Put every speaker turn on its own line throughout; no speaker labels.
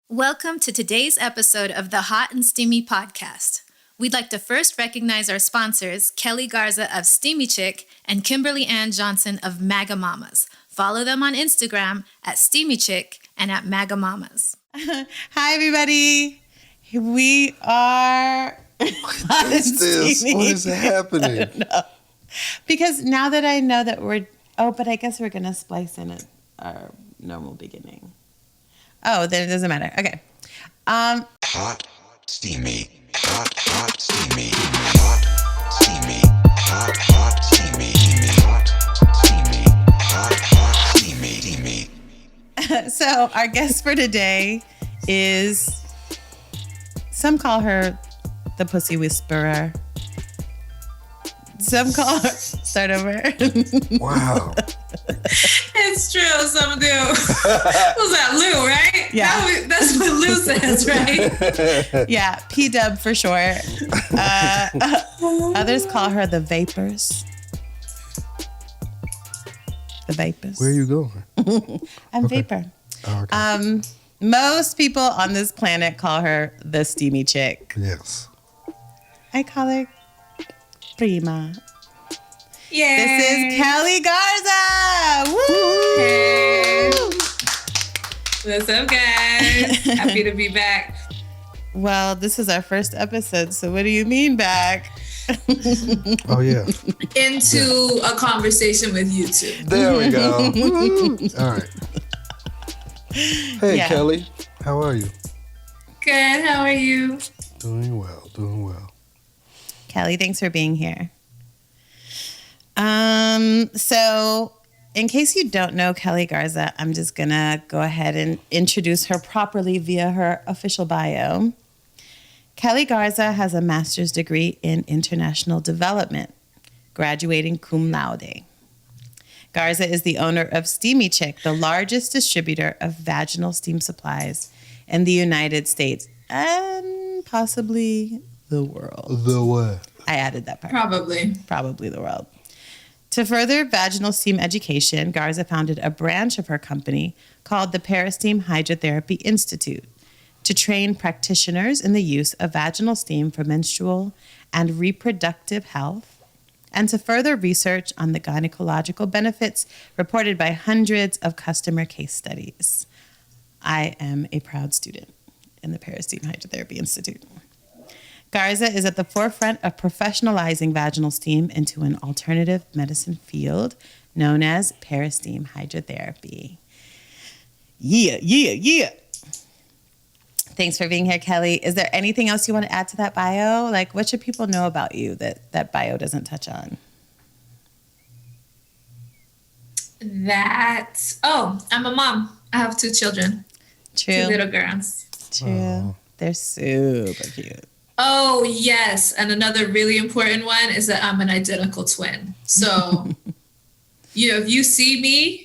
Welcome to today's episode of the Hot and Steamy podcast. We'd like to first recognize our sponsors, Keli Garza of Steamy Chick and Kimberly Ann Johnson of MAGA Mamas. Follow them on Instagram at Steamy Chick and at MAGA Mamas.
Hi, everybody. We are...
What is this? What is happening?
I don't know. Because now that I know that we're... Oh, but I guess we're going to splice in our normal beginning. Oh, then it doesn't matter. Okay.
Hot, steamy, hot, steamy, hot, steamy, hot, steamy, hot, steamy.
So our guest for today is, some call her the Pussy Whisperer. Some call her, start over.
Wow.
It's true, some do. Was that Lou, right?
Yeah.
That's what Lou says, right?
Yeah, P-Dub for short. Others call her the Vapors. The Vapors.
Where are you going?
I'm Vapor.
Oh, okay.
Most people on this planet call her the Steamy Chick.
Yes.
I call her Prima.
Yay.
This is Keli Garza. Woo!
Hey. What's up, guys? Happy to be back.
Well, this is our first episode, so what do you mean back?
Oh, yeah.
Into a conversation with you two.
There we go. Woo. All right. Hey,
Yeah.
Keli. How are you?
Good, how are you?
Doing well. Doing well.
Keli, thanks for being here. So in case you don't know Keli Garza, I'm just going to go ahead and introduce her properly via her official bio. Keli Garza has a master's degree in international development, graduating cum laude. Garza is the owner of Steamy Chick, the largest distributor of vaginal steam supplies in the United States and possibly the world.
The what?
I added that part.
Probably
the world. To further vaginal steam education, Garza founded a branch of her company called the Peristeam Hydrotherapy Institute to train practitioners in the use of vaginal steam for menstrual and reproductive health, and to further research on the gynecological benefits reported by hundreds of customer case studies. I am a proud student in the Peristeam Hydrotherapy Institute. Garza is at the forefront of professionalizing vaginal steam into an alternative medicine field known as Peristeam Hydrotherapy. Yeah. Thanks for being here, Keli. Is there anything else you want to add to that bio? Like, what should people know about you that bio doesn't touch on?
I'm a mom. I have 2 children.
True.
2 little girls.
True.
Oh.
They're super cute.
Oh, yes. And another really important one is that I'm an identical twin. So, if you see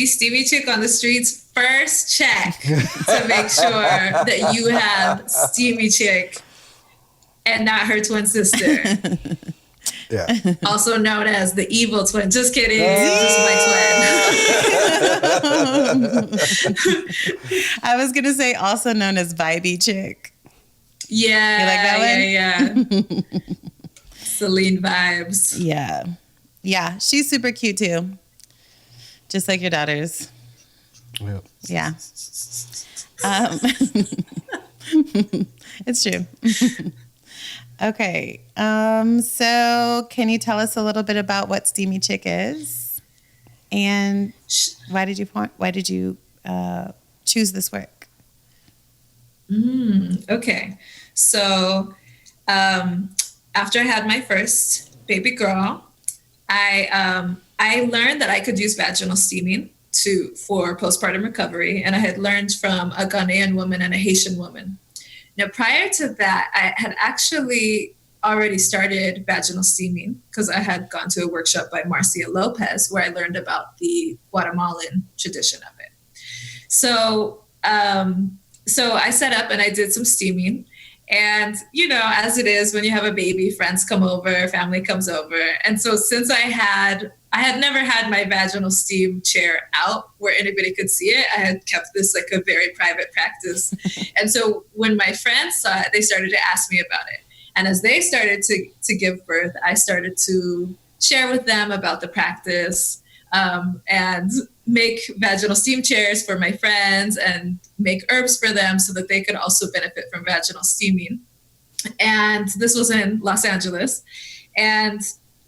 Steamy Chick on the streets, first check to make sure that you have Steamy Chick and not her twin sister.
Yeah.
Also known as the evil twin. Just kidding. Just my twin.
I was going to say also known as Vibey Chick.
Yeah.
You like that one?
Yeah. Celine vibes.
Yeah. Yeah. She's super cute too. Just like your daughters.
Yep.
Yeah. It's true. Okay. So can you tell us a little bit about what Steamy Chick is? And why did you choose this work?
Okay. So after I had my first baby girl, I learned that I could use vaginal steaming for postpartum recovery. And I had learned from a Ghanaian woman and a Haitian woman. Now, prior to that, I had actually already started vaginal steaming because I had gone to a workshop by Marcia Lopez where I learned about the Guatemalan tradition of it. So I set up and I did some steaming. And, as it is when you have a baby, friends come over, family comes over. And so since I had I had never had my vaginal steam chair out where anybody could see it. I had kept this like a very private practice. And so when my friends saw it, they started to ask me about it. And as they started to give birth, I started to share with them about the practice, and make vaginal steam chairs for my friends and make herbs for them so that they could also benefit from vaginal steaming. And this was in Los Angeles. And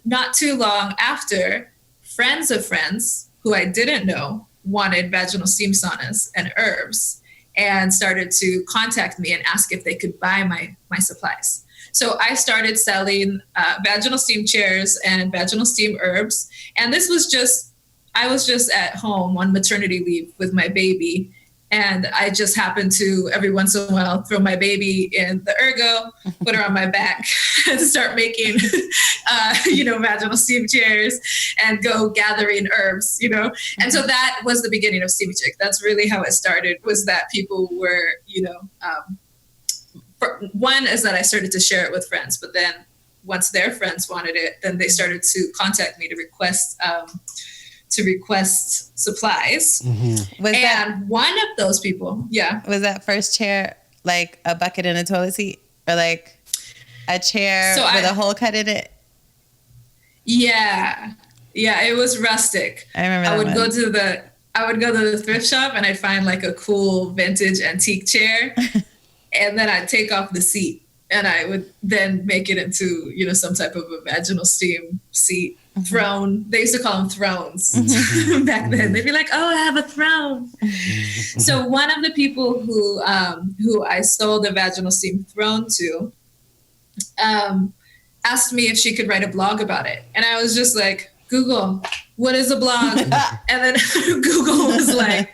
not too long after, friends of friends who I didn't know wanted vaginal steam saunas and herbs and started to contact me and ask if they could buy my supplies. So I started selling vaginal steam chairs and vaginal steam herbs. And this was I was just at home on maternity leave with my baby. And I just happened to, every once in a while, throw my baby in the ergo, put her on my back, and start making, vaginal steam chairs and go gathering herbs, And so that was the beginning of Steamy Chick. That's really how it started, was that people were, one is that I started to share it with friends, but then once their friends wanted it, then they started to contact me to request supplies.
Mm-hmm.
One of those people,
was that first chair like a bucket and a toilet seat, or like a chair with a hole cut in it?
Yeah, it was rustic.
I remember that
I would
one.
go to the thrift shop and I'd find like a cool vintage antique chair, and then I'd take off the seat and I would then make it into some type of a vaginal steam seat. Mm-hmm. Throne. They used to call them thrones back then. They'd be like, "Oh, I have a throne." So one of the people who I sold a vaginal steam throne to asked me if she could write a blog about it, and I was just like, "Google, what is a blog?" And then Google was like,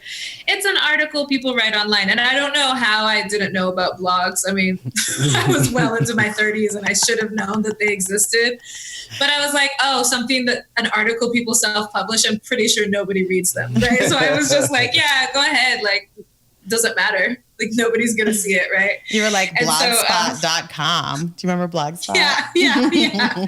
"It's an article people write online." And I don't know how I didn't know about blogs. I mean, I was well into my 30s and I should have known that they existed. But I was like, oh, an article people self-publish, I'm pretty sure nobody reads them, right? So I was just like, yeah, go ahead. Like, doesn't matter. Like, nobody's going to see it, right?
You were like, blogspot.com. Do you remember Blogspot?
Yeah.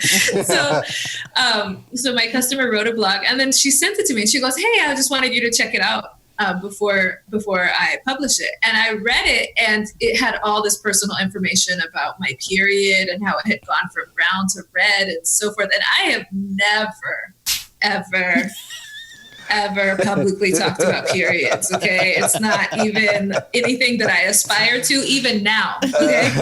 So my customer wrote a blog, and then she sent it to me, and she goes, "Hey, I just wanted you to check it out before I publish it." And I read it, and it had all this personal information about my period and how it had gone from brown to red and so forth. And I have never, ever publicly talked about periods, okay? It's not even anything that I aspire to, even now, okay?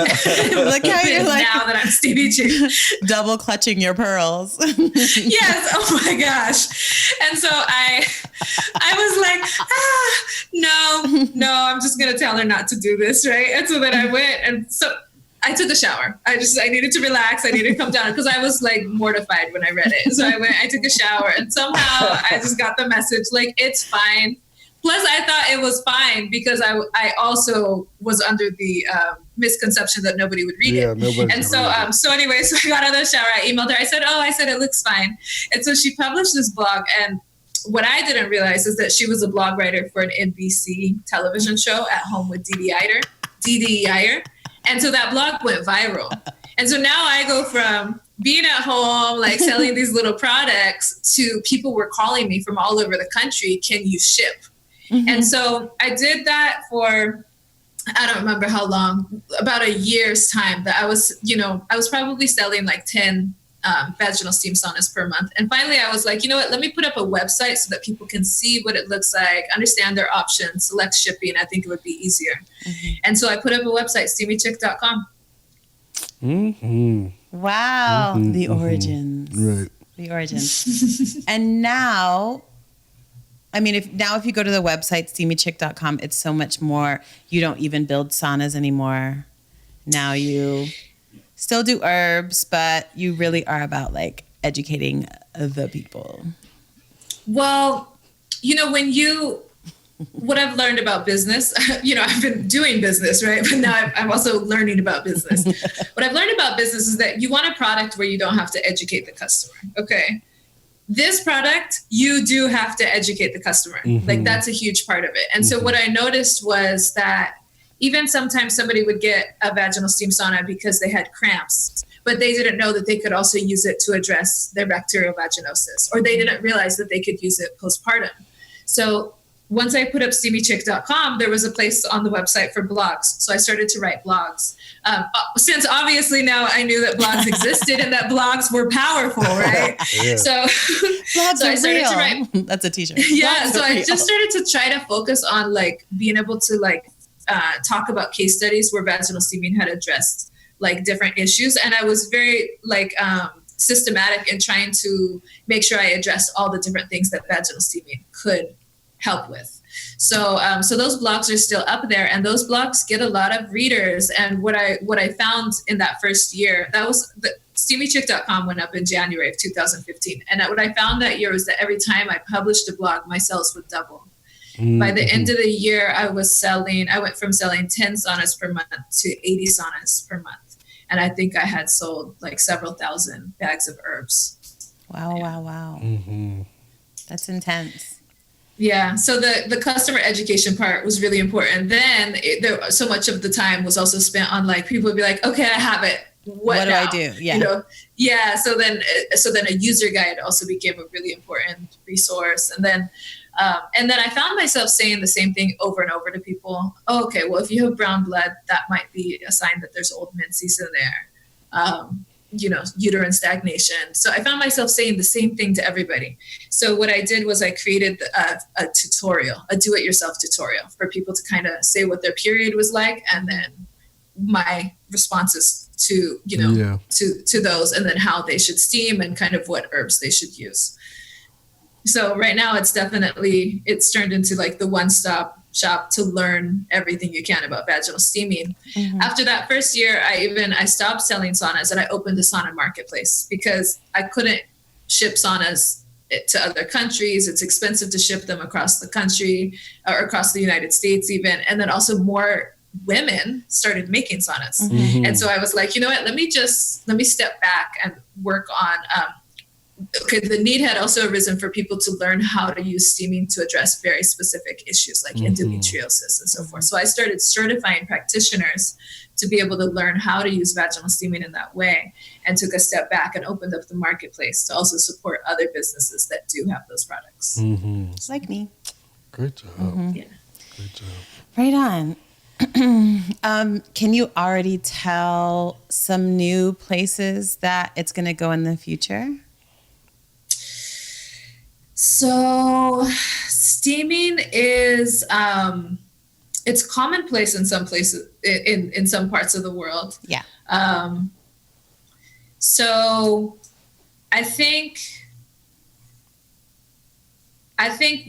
Look how you're like,
now that I'm Steamy Chick.
Double clutching your pearls.
Yes, oh my gosh. And so I was like, no, I'm just going to tell her not to do this, right? And so then I went, and so I took a shower. I needed to relax. I needed to come down because I was like mortified when I read it. So I took a shower, and somehow I just got the message, like, it's fine. Plus I thought it was fine because I also was under the misconception that nobody would read it. And so anyway, so I got out of the shower. I emailed her. I said, it looks fine. And so she published this blog. And what I didn't realize is that she was a blog writer for an NBC television show, At Home with Dee Dee Iyer. And so that blog went viral. And so now I go from being at home, like selling these little products, to people were calling me from all over the country, "Can you ship?" Mm-hmm. And so I did that for, I don't remember how long, about a year's time, that I was probably selling like 10 vaginal steam saunas per month. And finally I was like, you know what, let me put up a website so that people can see what it looks like, understand their options, select shipping. I think it would be easier. Mm-hmm. And so I put up a website, steamychick.com.
Mm-hmm.
Wow.
Mm-hmm.
The origins.
Right.
The origins. And now, I mean, if you go to the website, steamychick.com, it's so much more. You don't even build saunas anymore. Now you still do herbs, but you really are about like educating the people. Well,
what I've learned about business, I've been doing business, right? But now I'm also learning about business. What I've learned about business is that you want a product where you don't have to educate the customer. Okay. This product, you do have to educate the customer. Mm-hmm. Like, that's a huge part of it. And so what I noticed was that even sometimes somebody would get a vaginal steam sauna because they had cramps, but they didn't know that they could also use it to address their bacterial vaginosis, or they didn't realize that they could use it postpartum. So once I put up steamychick.com, there was a place on the website for blogs. So I started to write blogs. Since obviously now I knew that blogs existed and that blogs were powerful, right?
Yeah.
So,
Blogs
so I
are
started
real.
to write.
That's a t-shirt.
Yeah.
Blogs
So
are
I
real.
just started to try to focus on like being able to like talk about case studies where vaginal steaming had addressed like different issues. And I was very like systematic in trying to make sure I addressed all the different things that vaginal steaming could help with. So so those blogs are still up there, and those blogs get a lot of readers. And what I found in that first year, that was the steamychick.com went up in January of 2015. And what I found that year was that every time I published a blog, my sales would double. By the end of the year, I went from selling 10 saunas per month to 80 saunas per month. And I think I had sold like several thousand bags of herbs.
Wow.
Mm-hmm.
That's intense.
Yeah. So the customer education part was really important. Then so much of the time was also spent on like, people would be like, okay, I have it. What
do
now?
I do? Yeah.
You know? Yeah. So then a user guide also became a really important resource. And then I found myself saying the same thing over and over to people. Oh, okay, well, if you have brown blood, that might be a sign that there's old menses in there. Uterine stagnation. So I found myself saying the same thing to everybody. So what I did was I created a tutorial, a do-it-yourself tutorial for people to kind of say what their period was like, and then my responses to to those, and then how they should steam and kind of what herbs they should use. So right now it's turned into like the one-stop shop to learn everything you can about vaginal steaming. Mm-hmm. After that first year, I stopped selling saunas and I opened a sauna marketplace because I couldn't ship saunas to other countries. It's expensive to ship them across the country or across the United States even. And then also more women started making saunas. Mm-hmm. And so I was like, you know what, let me step back and work on, the need had also arisen for people to learn how to use steaming to address very specific issues like endometriosis and so forth. So I started certifying practitioners to be able to learn how to use vaginal steaming in that way, and took a step back and opened up the marketplace to also support other businesses that do have those products.
Mm-hmm.
Just like me.
Great job.
Mm-hmm.
Yeah.
Great job.
Right on. Can you already tell some new places that it's going to go in the future?
So steaming is, it's commonplace in some places, in some parts of the world.
Yeah.
So I think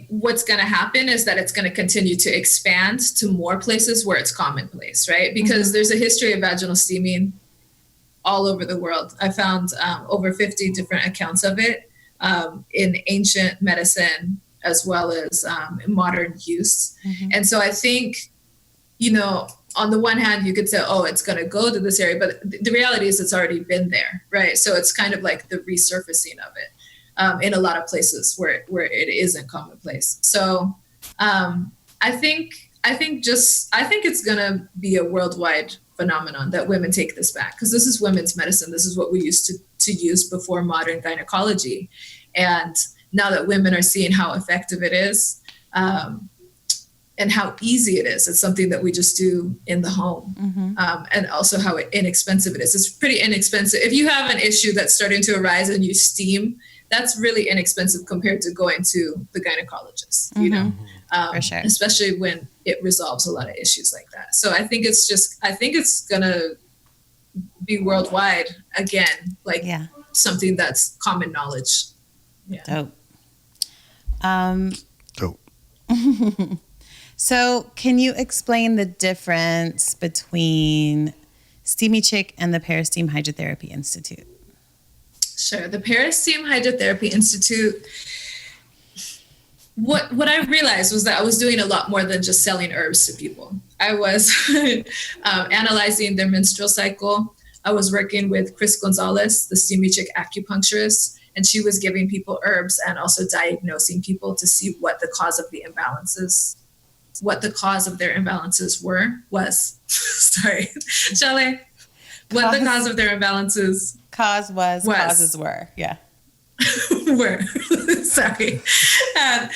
what's going to happen is that it's going to continue to expand to more places where it's commonplace, right? Because there's a history of vaginal steaming all over the world. I found over 50 different accounts of it. In ancient medicine as well as in modern use. Mm-hmm. And so I think, on the one hand, you could say, oh, it's going to go to this area, but the reality is it's already been there, right? So it's kind of like the resurfacing of it in a lot of places where it isn't commonplace. So I think it's going to be a worldwide phenomenon that women take this back, because this is women's medicine. This is what we used to use before modern gynecology. And now that women are seeing how effective it is and how easy it is, it's something that we just do in the home. Mm-hmm. And also how inexpensive it is. It's pretty inexpensive. If you have an issue that's starting to arise and you steam, that's really inexpensive compared to going to the gynecologist,
For sure.
Especially when it resolves a lot of issues like that. So I think it's going to be worldwide again, something that's common knowledge. Yeah.
Dope. So can you explain the difference between Steamy Chick and the Peristeam Hydrotherapy Institute?
Sure. The Peristeam Hydrotherapy Institute, what I realized was that I was doing a lot more than just selling herbs to people. I was analyzing their menstrual cycle. I was working with Chris Gonzalez, the Steamy Chick acupuncturist, and she was giving people herbs and also diagnosing people to see what the cause of their imbalances was. Sorry. Shall I? what the cause of their imbalances
causes were. Yeah.
were. Sorry. And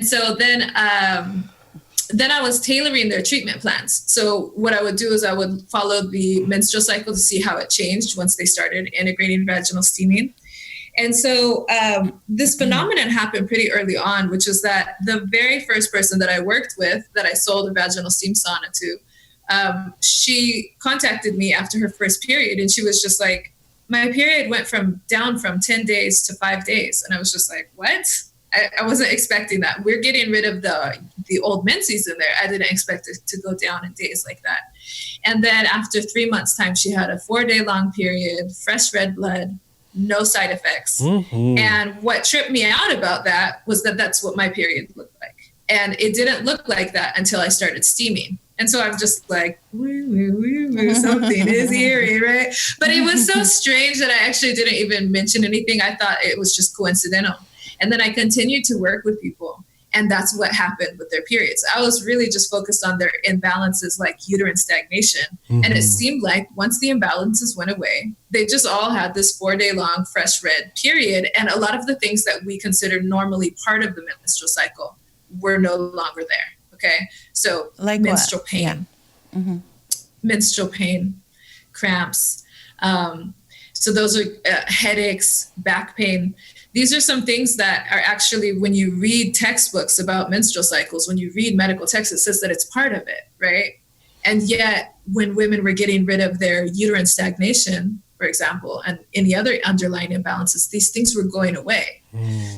so then I was tailoring their treatment plans. So what I would do is I would follow the menstrual cycle to see how it changed once they started integrating vaginal steaming. And so this phenomenon happened pretty early on, which is that the very first person that I worked with, that I sold a vaginal steam sauna to, she contacted me after her first period, and she was just like, my period went down from 10 days to 5 days. And I was just like, what? I wasn't expecting that. We're getting rid of the old menses in there. I didn't expect it to go down in days like that. And then after 3 months' time, she had a 4-day long period, fresh red blood, no side effects. Mm-hmm. And what tripped me out about that was that that's what my period looked like. And it didn't look like that until I started steaming. And so I'm just like, something is eerie, right? But it was so strange that I actually didn't even mention anything. I thought it was just coincidental. And then I continued to work with people. And that's what happened with their periods. I was really just focused on their imbalances, like uterine stagnation. Mm-hmm. And it seemed like once the imbalances went away, they just all had this 4-day long fresh red period. And a lot of the things that we consider normally part of the menstrual cycle were no longer there. Okay. So like menstrual pain, yeah. Mm-hmm. Menstrual pain, cramps. So those are headaches, back pain. These are some things that are actually, when you read textbooks about menstrual cycles, when you read medical texts, it says that it's part of it, right? And yet, when women were getting rid of their uterine stagnation, for example, and any other underlying imbalances, these things were going away.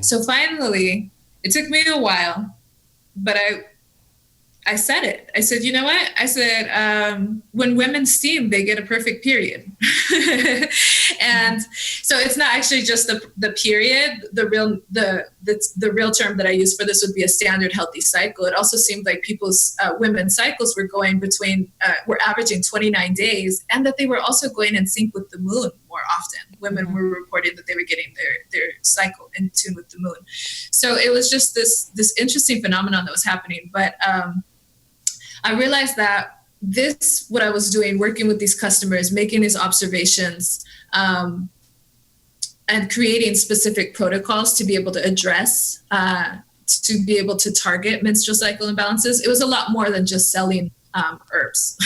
So finally, it took me a while, but I said it. I said, you know what? I said, when women steam, they get a perfect period. And so it's not actually just the period. The real term that I use for this would be a standard healthy cycle. It also seemed like people's women's cycles were going were averaging 29 days, and that they were also going in sync with the moon more often. Women were reporting that they were getting their cycle in tune with the moon. So it was just this interesting phenomenon that was happening. But I realized that what I was doing, working with these customers, making these observations, and creating specific protocols to be able to address, to be able to target menstrual cycle imbalances, it was a lot more than just selling herbs,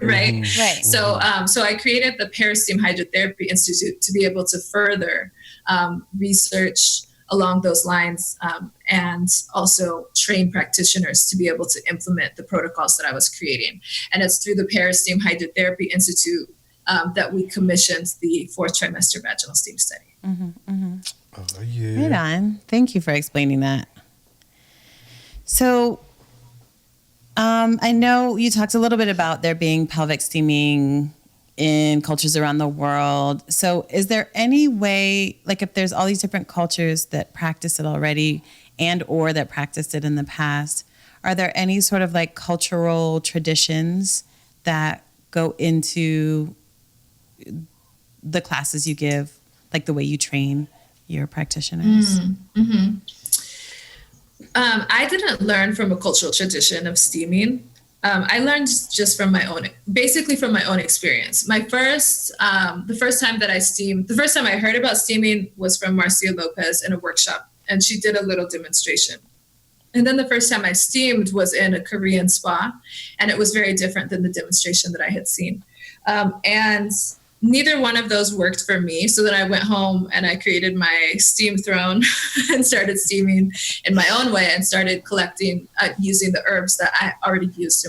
right? Right. So I created the Peristeam Hydrotherapy Institute to be able to further research along those lines, and also train practitioners to be able to implement the protocols that I was creating. And it's through the Peristeam Hydrotherapy Institute that we commissioned the 4th trimester vaginal steam study.
Mm-hmm, mm-hmm.
Oh, yeah.
Right on. Thank you for explaining that. So I know you talked a little bit about there being pelvic steaming in cultures around the world. So is there any way, like if there's all these different cultures that practice it already and or that practiced it in the past, are there any sort of like cultural traditions that go into the classes you give, like the way you train your practitioners?
Mm-hmm. I didn't learn from a cultural tradition of steaming. I learned just from my own experience. The first time I heard about steaming was from Marcia Lopez in a workshop, and she did a little demonstration. And then the first time I steamed was in a Korean spa, and it was very different than the demonstration that I had seen. And neither one of those worked for me. So then I went home and I created my steam throne and started steaming in my own way and started collecting, using the herbs that I already used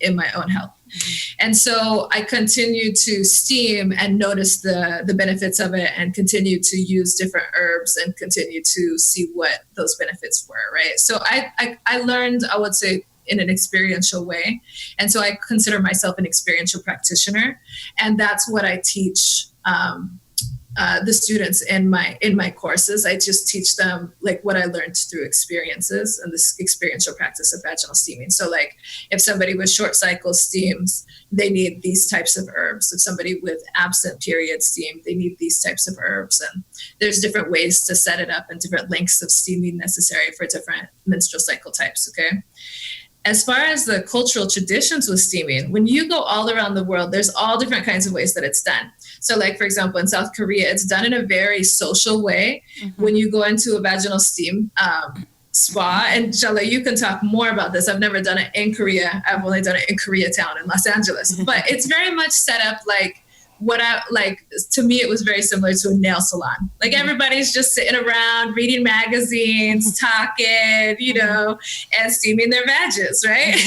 in my own health. Mm-hmm. And so I continued to steam and notice the benefits of it, and continued to use different herbs and continue to see what those benefits were, right? So I learned, I would say, in an experiential way. And so I consider myself an experiential practitioner. And that's what I teach the students in my courses. I just teach them like what I learned through experiences and this experiential practice of vaginal steaming. So like if somebody with short cycle steams, they need these types of herbs. If somebody with absent period steam, they need these types of herbs. And there's different ways to set it up and different lengths of steaming necessary for different menstrual cycle types. Okay. as far as the cultural traditions with steaming, when you go all around the world, there's all different kinds of ways that it's done. So like, for example, in South Korea, it's done in a very social way. When you go into a vaginal steam spa, and Shala, you can talk more about this. I've never done it in Korea. I've only done it in Koreatown in Los Angeles, but it's very much set up like to me, it was very similar to a nail salon. Like everybody's just sitting around reading magazines, talking, and steaming their vages, right?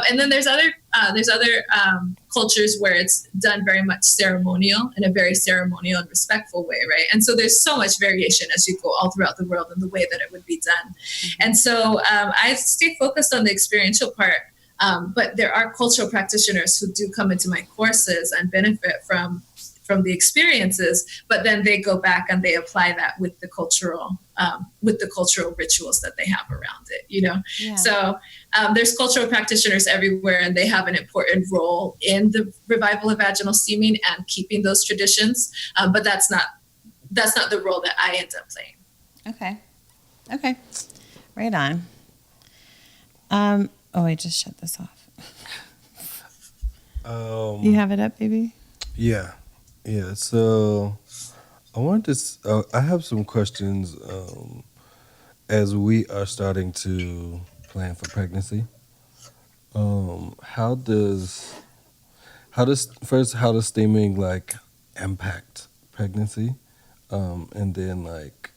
And then there's other cultures where it's done very much ceremonial, in a very ceremonial and respectful way, right? And so there's so much variation as you go all throughout the world in the way that it would be done. And so I stay focused on the experiential part. But there are cultural practitioners who do come into my courses and benefit from the experiences, but then they go back and they apply that with the cultural rituals that they have around it, Yeah. So there's cultural practitioners everywhere, and they have an important role in the revival of vaginal steaming and keeping those traditions. But that's not the role that I end up playing.
Okay. Right on. I just shut this off. You have it up, baby?
Yeah. So I wanted to. I have some questions as we are starting to plan for pregnancy. How does steaming like impact pregnancy? And then like,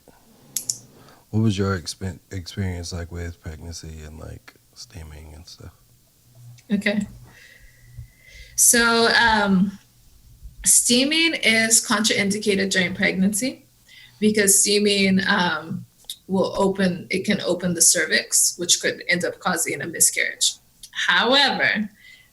what was your experience like with pregnancy and like steaming and stuff?
Okay. So steaming is contraindicated during pregnancy because steaming can open the cervix, which could end up causing a miscarriage. However,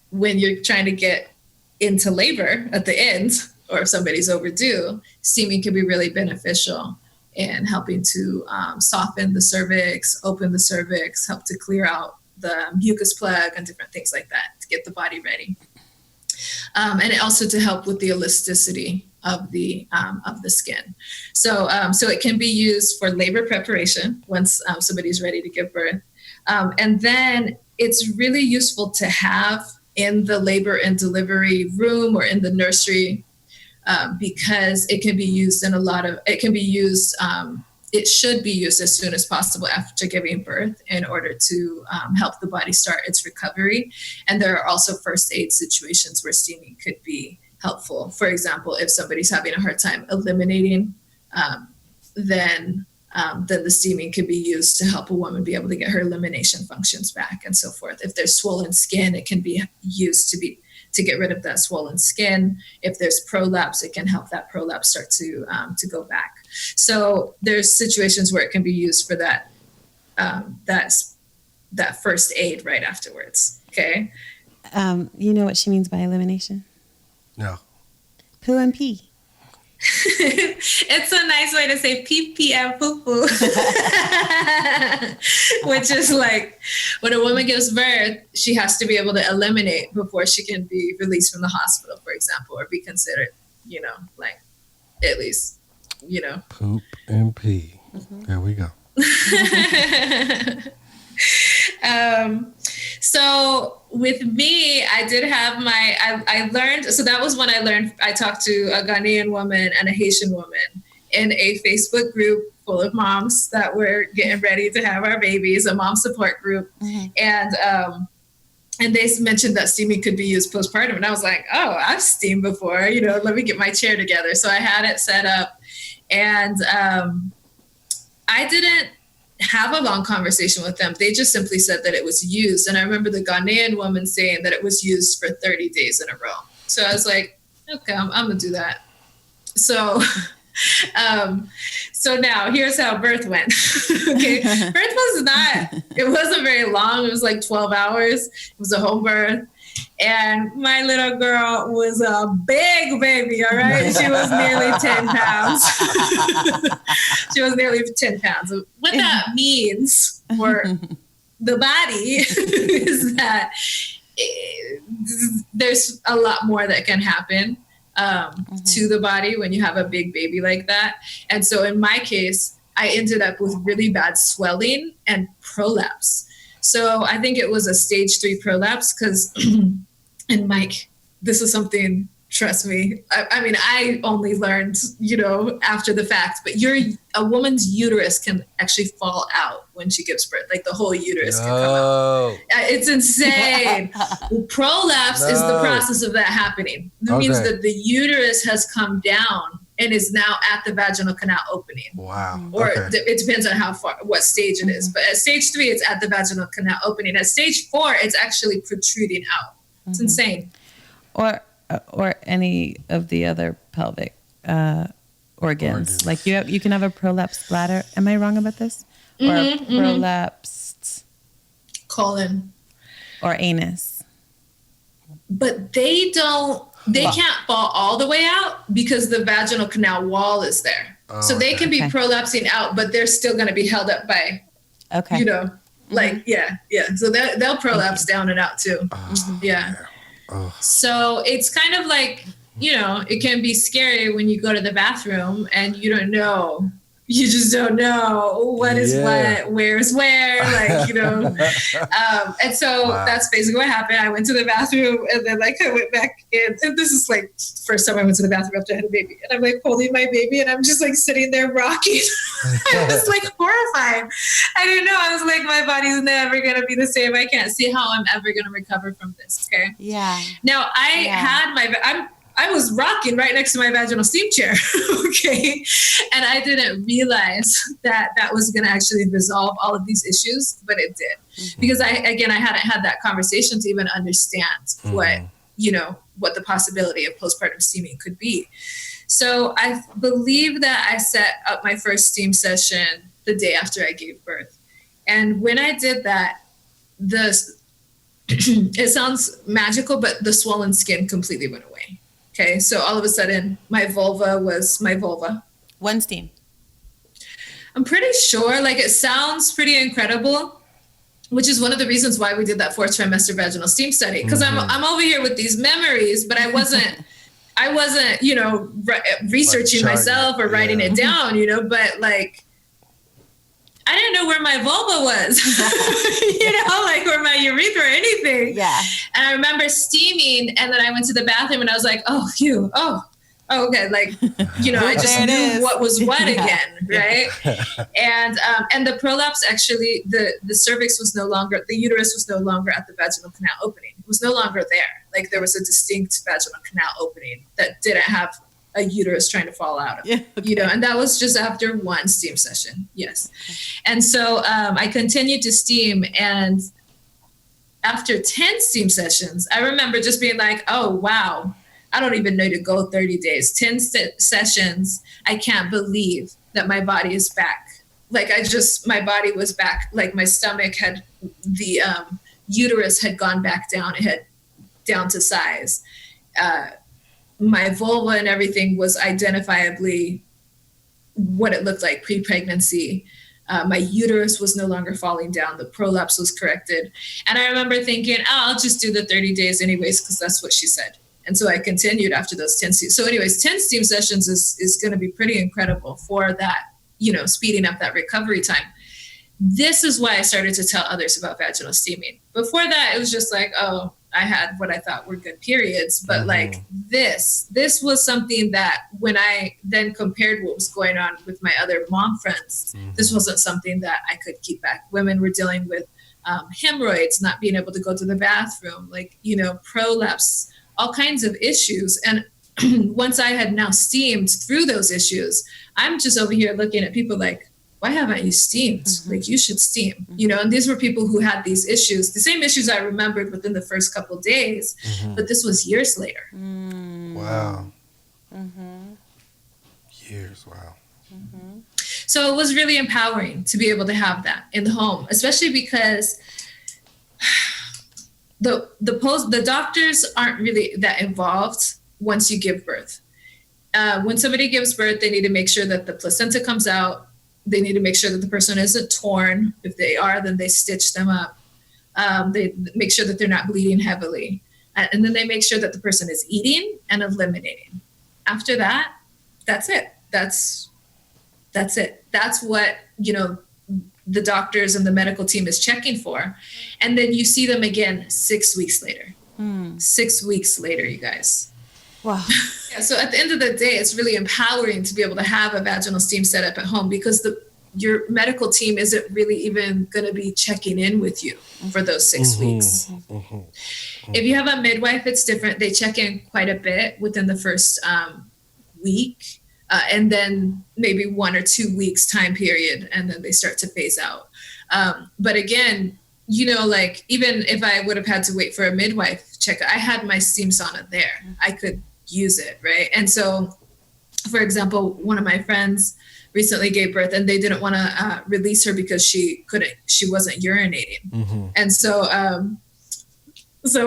when you're trying to get into labor at the end, or if somebody's overdue, steaming can be really beneficial in helping to soften the cervix, open the cervix, help to clear out the mucus plug and different things like that to get the body ready. And also to help with the elasticity of the skin. So it can be used for labor preparation once somebody's ready to give birth. And then it's really useful to have in the labor and delivery room or in the nursery because it can be used it should be used as soon as possible after giving birth in order to help the body start its recovery. And there are also first aid situations where steaming could be helpful. For example, if somebody's having a hard time eliminating, then the steaming could be used to help a woman be able to get her elimination functions back and so forth. If there's swollen skin, it can be used to get rid of that swollen skin. If there's prolapse, it can help that prolapse start to go back. So there's situations where it can be used for that first aid right afterwards. Okay.
You know what she means by elimination?
No.
Poo and pee.
It's a nice way to say pee pee and poo poo, which is like when a woman gives birth, she has to be able to eliminate before she can be released from the hospital, for example, or be considered, like at least,
Poop and pee. There we go.
So with me, I did have I learned, so that was when I talked to a Ghanaian woman and a Haitian woman in a Facebook group full of moms that were getting ready to have our babies, a mom support group. Mm-hmm. And they mentioned that steaming could be used postpartum. And I was like, oh, I've steamed before, let me get my chair together. So I had it set up and I didn't have a long conversation with them. They just simply said that it was used. And I remember the Ghanaian woman saying that it was used for 30 days in a row. So I was like, okay, I'm going to do that. So, so now here's how birth went. Okay. Birth it wasn't very long. It was like 12 hours. It was a home birth. And my little girl was a big baby, all right? She was nearly 10 pounds. She was nearly 10 pounds. What that means for the body is that there's a lot more that can happen to the body when you have a big baby like that. And so in my case, I ended up with really bad swelling and prolapse. So I think it was a stage 3 prolapse because, and Mike, this is something, trust me. I mean, I only learned, after the fact, but a woman's uterus can actually fall out when she gives birth. Like the whole uterus can come out. It's insane. Prolapse is the process of that happening. That means that the uterus has come down and is now at the vaginal canal opening.
Wow.
Or it depends on what stage it is. But at stage 3, it's at the vaginal canal opening. At stage 4, it's actually protruding out. It's insane.
Or any of the other pelvic organs. Like you can have a prolapsed bladder. Am I wrong about this? Or prolapsed
colon
or anus.
But they can't fall all the way out because the vaginal canal wall is there. So they can be prolapsing out, but they're still going to be held up by, So they'll prolapse down and out too. So it's kind of like, it can be scary when you go to the bathroom and you don't know. You just don't know what is what, where's where, and so that's basically what happened. I went to the bathroom and then I went back in, and this is first time I went to the bathroom after I had a baby, and I'm holding my baby and I'm just sitting there rocking. I was horrified. I didn't know. I was my body's never going to be the same. I can't see how I'm ever going to recover from this. Okay.
Yeah.
Now I was rocking right next to my vaginal steam chair, okay? And I didn't realize that was going to actually resolve all of these issues, but it did. Because I hadn't had that conversation to even understand what the possibility of postpartum steaming could be. So I believe that I set up my first steam session the day after I gave birth. And when I did that, it sounds magical, but the swollen skin completely went away. Okay, so all of a sudden, my vulva was my vulva.
One steam.
I'm pretty sure, it sounds pretty incredible, which is one of the reasons why we did that 4th trimester vaginal steam study. Because I'm over here with these memories, but I wasn't, researching myself or writing it down, but I didn't know where my vulva was, or my urethra or anything.
Yeah. And
I remember steaming, and then I went to the bathroom and I was like, okay. I just knew what was what again. Right. And the prolapse, actually, the cervix was no longer, the uterus was no longer at the vaginal canal opening. It was no longer there. There was a distinct vaginal canal opening that didn't have a uterus trying to fall out of, and that was just after one steam session. Yes. And so I continued to steam, and after 10 steam sessions, I remember just being oh, wow, I don't even need to go 30 days, 10 sessions. I can't believe that my body is back. My body was back. My stomach had, the uterus had gone back down. It had down to size. My vulva and everything was identifiably what it looked like pre-pregnancy. My uterus was no longer falling down. The prolapse was corrected. And I remember thinking, I'll just do the 30 days anyways, because that's what she said. And so I continued after those 10 steam. So anyways, 10 steam sessions is going to be pretty incredible for that, speeding up that recovery time. This is why I started to tell others about vaginal steaming. Before that, it was just I had what I thought were good periods, but this was something that when I then compared what was going on with my other mom friends, this wasn't something that I could keep back. Women were dealing with hemorrhoids, not being able to go to the bathroom, prolapse, all kinds of issues. And once I had now steamed through those issues, I'm just over here looking at people why haven't you steamed? You should steam, and these were people who had these issues, the same issues I remembered within the first couple of days, but this was years later.
Wow. Years. Wow.
So it was really empowering to be able to have that in the home, especially because the doctors aren't really that involved once you give birth. When somebody gives birth, they need to make sure that the placenta comes out. They need to make sure that the person isn't torn. If they are, then they stitch them up. They make sure that they're not bleeding heavily. And then they make sure that the person is eating and eliminating. After that, that's it. That's it. That's what, the doctors and the medical team is checking for. And then you see them again 6 weeks later. 6 weeks later, you guys.
Wow.
Yeah, so at the end of the day, it's really empowering to be able to have a vaginal steam set up at home, because your medical team isn't really even going to be checking in with you for those 6 weeks. If you have a midwife, it's different. They check in quite a bit within the first week, and then maybe 1 or 2 weeks time period, and then they start to phase out. But again, you know, like, even if I would have had to wait for a midwife check, I had my steam sauna there. I could use it, right? And so, for example, one of my friends recently gave birth, and they didn't want to release her because she wasn't urinating. And so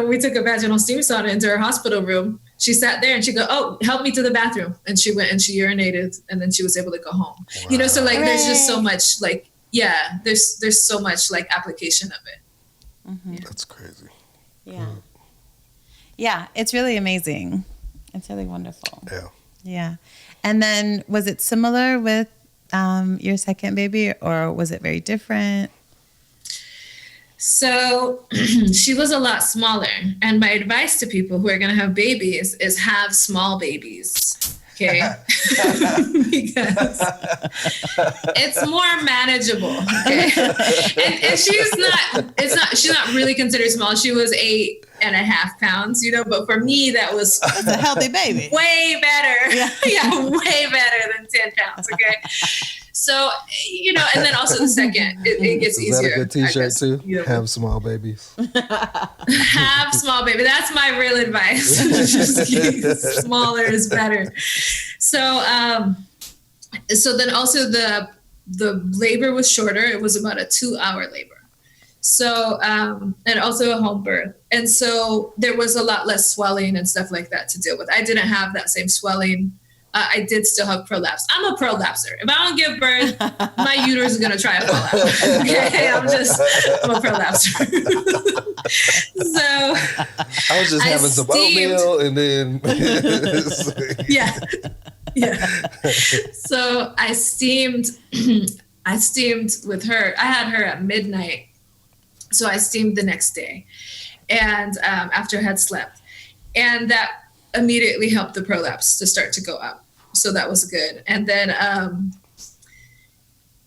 we took a vaginal steam sauna into her hospital room. She sat there and she go, "Oh, help me to the bathroom." And she went and she urinated, and then she was able to go home. Wow. You know, so like, there's just so much, like, yeah, there's so much like application of it.
That's crazy.
Yeah. Yeah, it's really amazing. It's really wonderful.
Yeah.
Yeah. And then, was it similar with your second baby, or was it very different?
So she was a lot smaller. And my advice to people who are going to have babies is have small babies. Okay. Because it's more manageable. Okay. And she's not really considered small. She was 8.5 pounds, you know, but for me, that's
a healthy baby.
Way better. Yeah, way better than 10 pounds. Okay. So, you know, and then also the second, it gets easier.
Is that a good t-shirt too? You know, have small babies.
Have small baby. That's my real advice. Just smaller is better. So then also the labor was shorter. It was about a 2-hour labor. So, and also a home birth. And so there was a lot less swelling and stuff like that to deal with. I didn't have that same swelling. I did still have prolapse. I'm a prolapser. If I don't give birth, my uterus is going to try to fall out. Okay. I'm a prolapser. So
I was just having some oatmeal and then.
Yeah. So I steamed with her. I had her at midnight. So I steamed the next day, and after I had slept, and that immediately helped the prolapse to start to go up. So that was good. And then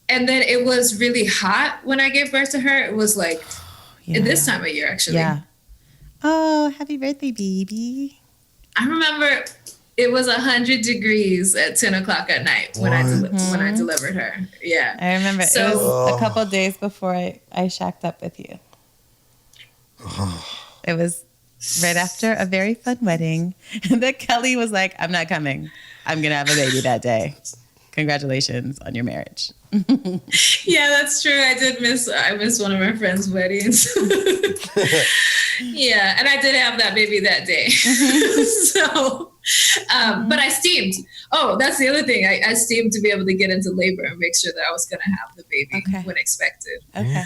it was really hot when I gave birth to her. It was like this time of year, actually. Yeah.
Oh, happy birthday, baby.
I remember it was 100 degrees at 10 o'clock at night when I delivered her. Yeah.
I remember it was a couple of days before I shacked up with you. It was right after a very fun wedding that Keli was like, "I'm not coming. I'm going to have a baby that day. Congratulations on your marriage."
Yeah, that's true. I missed one of my friends' weddings. Yeah. And I did have that baby that day. So, but I steamed. Oh, that's the other thing. I steamed to be able to get into labor and make sure that I was going to have the baby when expected. Okay.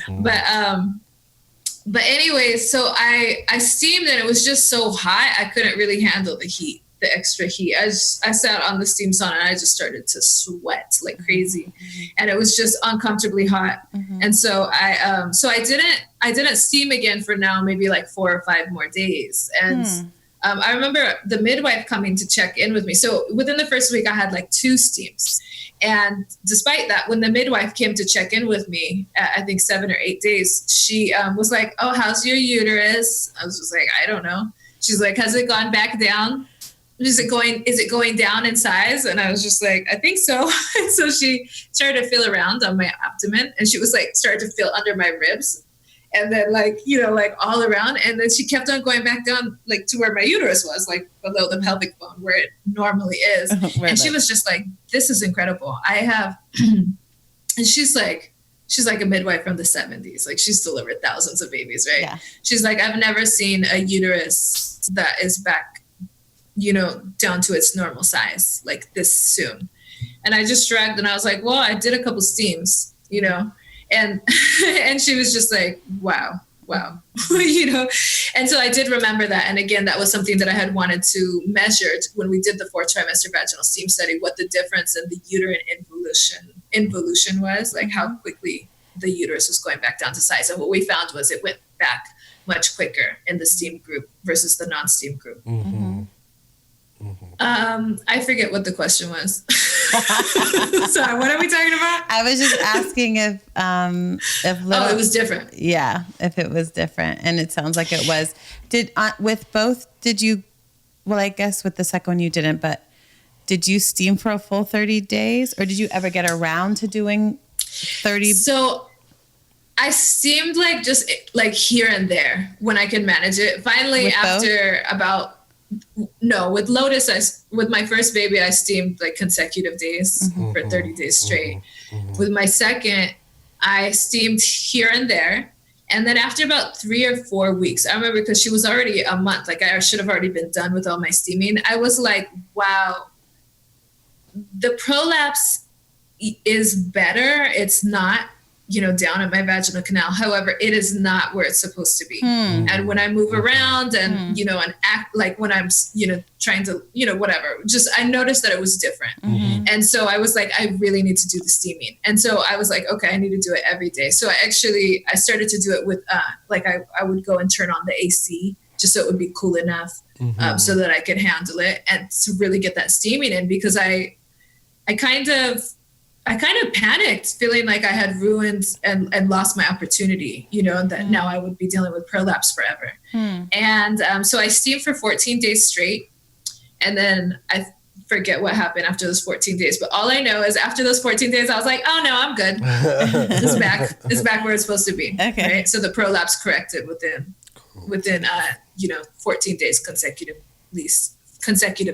But anyway, so I steamed, and it was just so hot. I couldn't really handle the extra heat. I sat on the steam sauna, and I just started to sweat like crazy, and it was just uncomfortably hot. And so I didn't steam again for now, maybe like 4 or 5 more days. And I remember the midwife coming to check in with me. So within the first week, I had like 2 steams. And despite that, when the midwife came to check in with me, I think 7 or 8 days, she was like, "Oh, how's your uterus?" I was just like, "I don't know." She's like, "Has it gone back down? Is it going down in size?" And I was just like, "I think so." And so she started to feel around on my abdomen, and she was like, started to feel under my ribs, and then like, you know, like all around. And then she kept on going back down, like to where my uterus was, like below the pelvic bone where it normally is. And she was just like, "This is incredible. I have," and she's like a midwife from the 70s. Like, she's delivered thousands of babies, right? Yeah. She's like, "I've never seen a uterus that is back, you know, down to its normal size like this soon." And I just shrugged, and I was like, "Well, I did a couple steams, you know." And and she was just like, wow, you know. And so I did remember that. And again, that was something that I had wanted to measure when we did the 4th trimester vaginal steam study, what the difference in the uterine involution was, like how quickly the uterus was going back down to size. And what we found was it went back much quicker in the steam group versus the non-steam group. I forget what the question was. Sorry, what are we talking about?
I was just asking if
it was different.
Yeah, if it was different, and it sounds like it was. With both? Did you? Well, I guess with the second one you didn't, but did you steam for a full 30 days, or did you ever get around to doing 30?
So I steamed just here and there when I could manage it. Finally,
with
after with Lotus, with my first baby, I steamed consecutive days for 30 days straight. With my second, I steamed here and there. And then after about 3 or 4 weeks, I remember because she was already a month, I should have already been done with all my steaming. I was like, wow, the prolapse is better. It's not, down at my vaginal canal. However, it is not where it's supposed to be. And when I move around and, and act when I'm, trying to, whatever, just, I noticed that it was different. And so I was like, I really need to do the steaming. And so I was like, okay, I need to do it every day. So I started to do it with, I would go and turn on the AC just so it would be cool enough so that I could handle it and to really get that steaming in, because I kind of panicked, feeling like I had ruined and lost my opportunity, and that now I would be dealing with prolapse forever. And so I steamed for 14 days straight. And then I forget what happened after those 14 days. But all I know is after those 14 days, I was like, oh, no, I'm good. It's back where it's supposed to be.
Okay.
Right? So the prolapse corrected within 14 days consecutive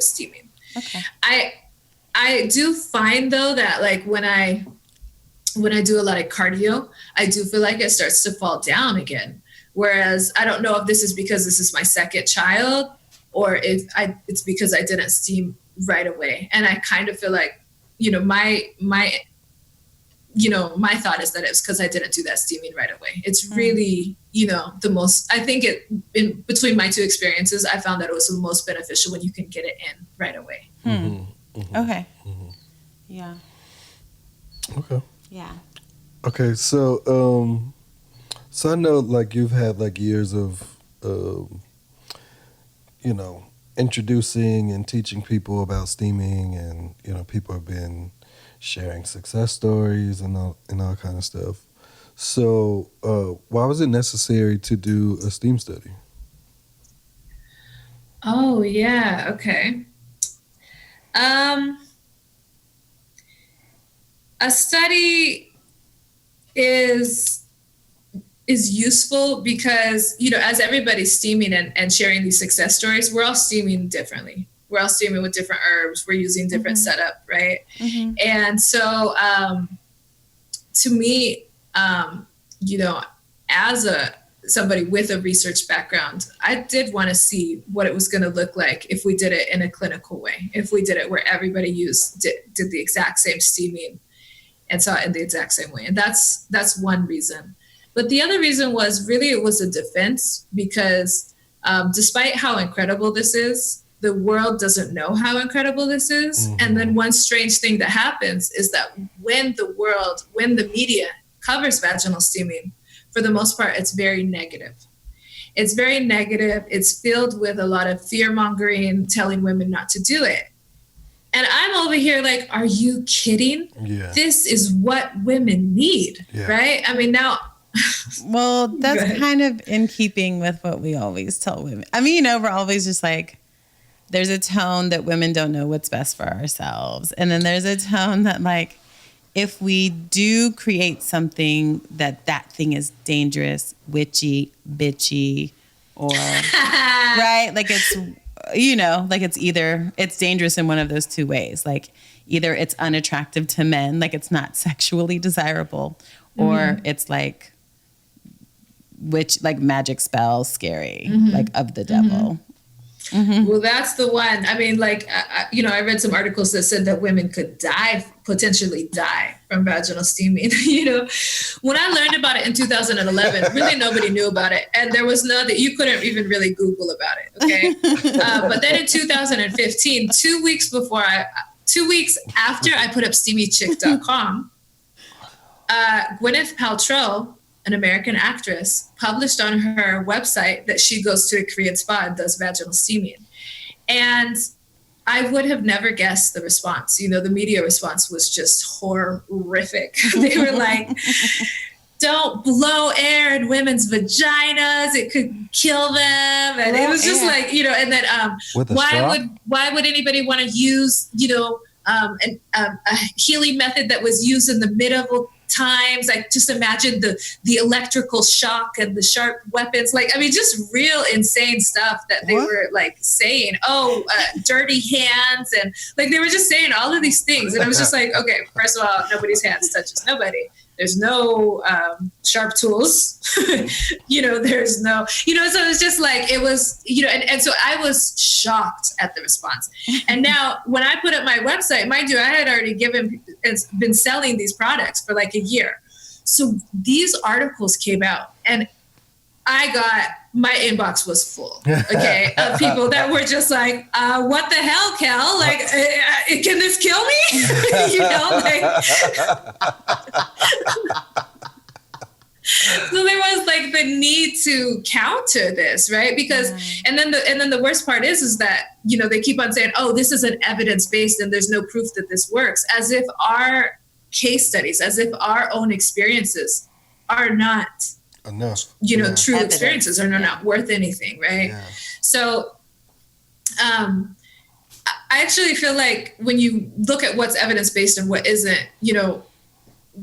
steaming.
Okay.
I do find though that when I do a lot of cardio, I do feel like it starts to fall down again. Whereas I don't know if this is because this is my second child or if it's because I didn't steam right away. And I kind of feel like, my thought is that it's because I didn't do that steaming right away. It's really, the most, I think in between my two experiences, I found that it was the most beneficial when you can get it in right away.
Okay. Yeah.
Okay.
Yeah.
Okay, so I know you've had years of introducing and teaching people about steaming, and people have been sharing success stories and all kind of stuff. So why was it necessary to do a steam study?
Oh yeah, okay. A study is useful because, as everybody's steaming and sharing these success stories, we're all steaming differently. We're all steaming with different herbs. We're using different setup, right? And so to me, as somebody with a research background, I did want to see what it was going to look like if we did it in a clinical way, if we did it where everybody did the exact same steaming and saw it in the exact same way. And that's one reason. But the other reason was really it was a defense because despite how incredible this is, the world doesn't know how incredible this is. And then one strange thing that happens is that when the media covers vaginal steaming, for the most part, it's very negative. It's very negative. It's filled with a lot of fear-mongering, telling women not to do it. And I'm over here like, are you kidding?
Yeah.
This is what women need, right? I mean, now...
Well, that's kind of in keeping with what we always tell women. I mean, we're always just there's a tone that women don't know what's best for ourselves. And then there's a tone that if we do create something that thing is dangerous, witchy, bitchy, or right, it's it's either it's dangerous in one of those two ways, either it's unattractive to men, it's not sexually desirable, or it's magic spell, scary, of the devil.
Well, that's the one. I mean, I read some articles that said that women could potentially die from vaginal steaming. When I learned about it in 2011, really nobody knew about it. And there was you couldn't even really Google about it. Okay. But then in 2015, 2 weeks after I put up steamychick.com, Gwyneth Paltrow, an American actress, published on her website that she goes to a Korean spa and does vaginal steaming. And I would have never guessed the response. The media response was just horrific. They were like, don't blow air in women's vaginas. It could kill them. And it was just like, and then why would anybody want to use, a healing method that was used in the medieval times? Like, just imagine the electrical shock and the sharp weapons. Like, I mean, just real insane stuff that they were like saying. Dirty hands, and like they were just saying all of these things. And I was just like, okay, first of all, nobody's hands touches nobody. There's no sharp tools, there's no, so it was just like, it was, and so I was shocked at the response. And now when I put up my website, mind you, I had already been selling these products for like a year. So these articles came out and my inbox was full, okay, of people that were just like, what the hell, Kel? Like, can this kill me? So there was like the need to counter this, right? Because, and then the worst part is that, they keep on saying, oh, this isn't evidence-based and there's no proof that this works, as if our case studies, as if our own experiences are not enough, true evidence. Experiences are not worth anything, right? Yeah. So I actually feel like when you look at what's evidence-based and what isn't,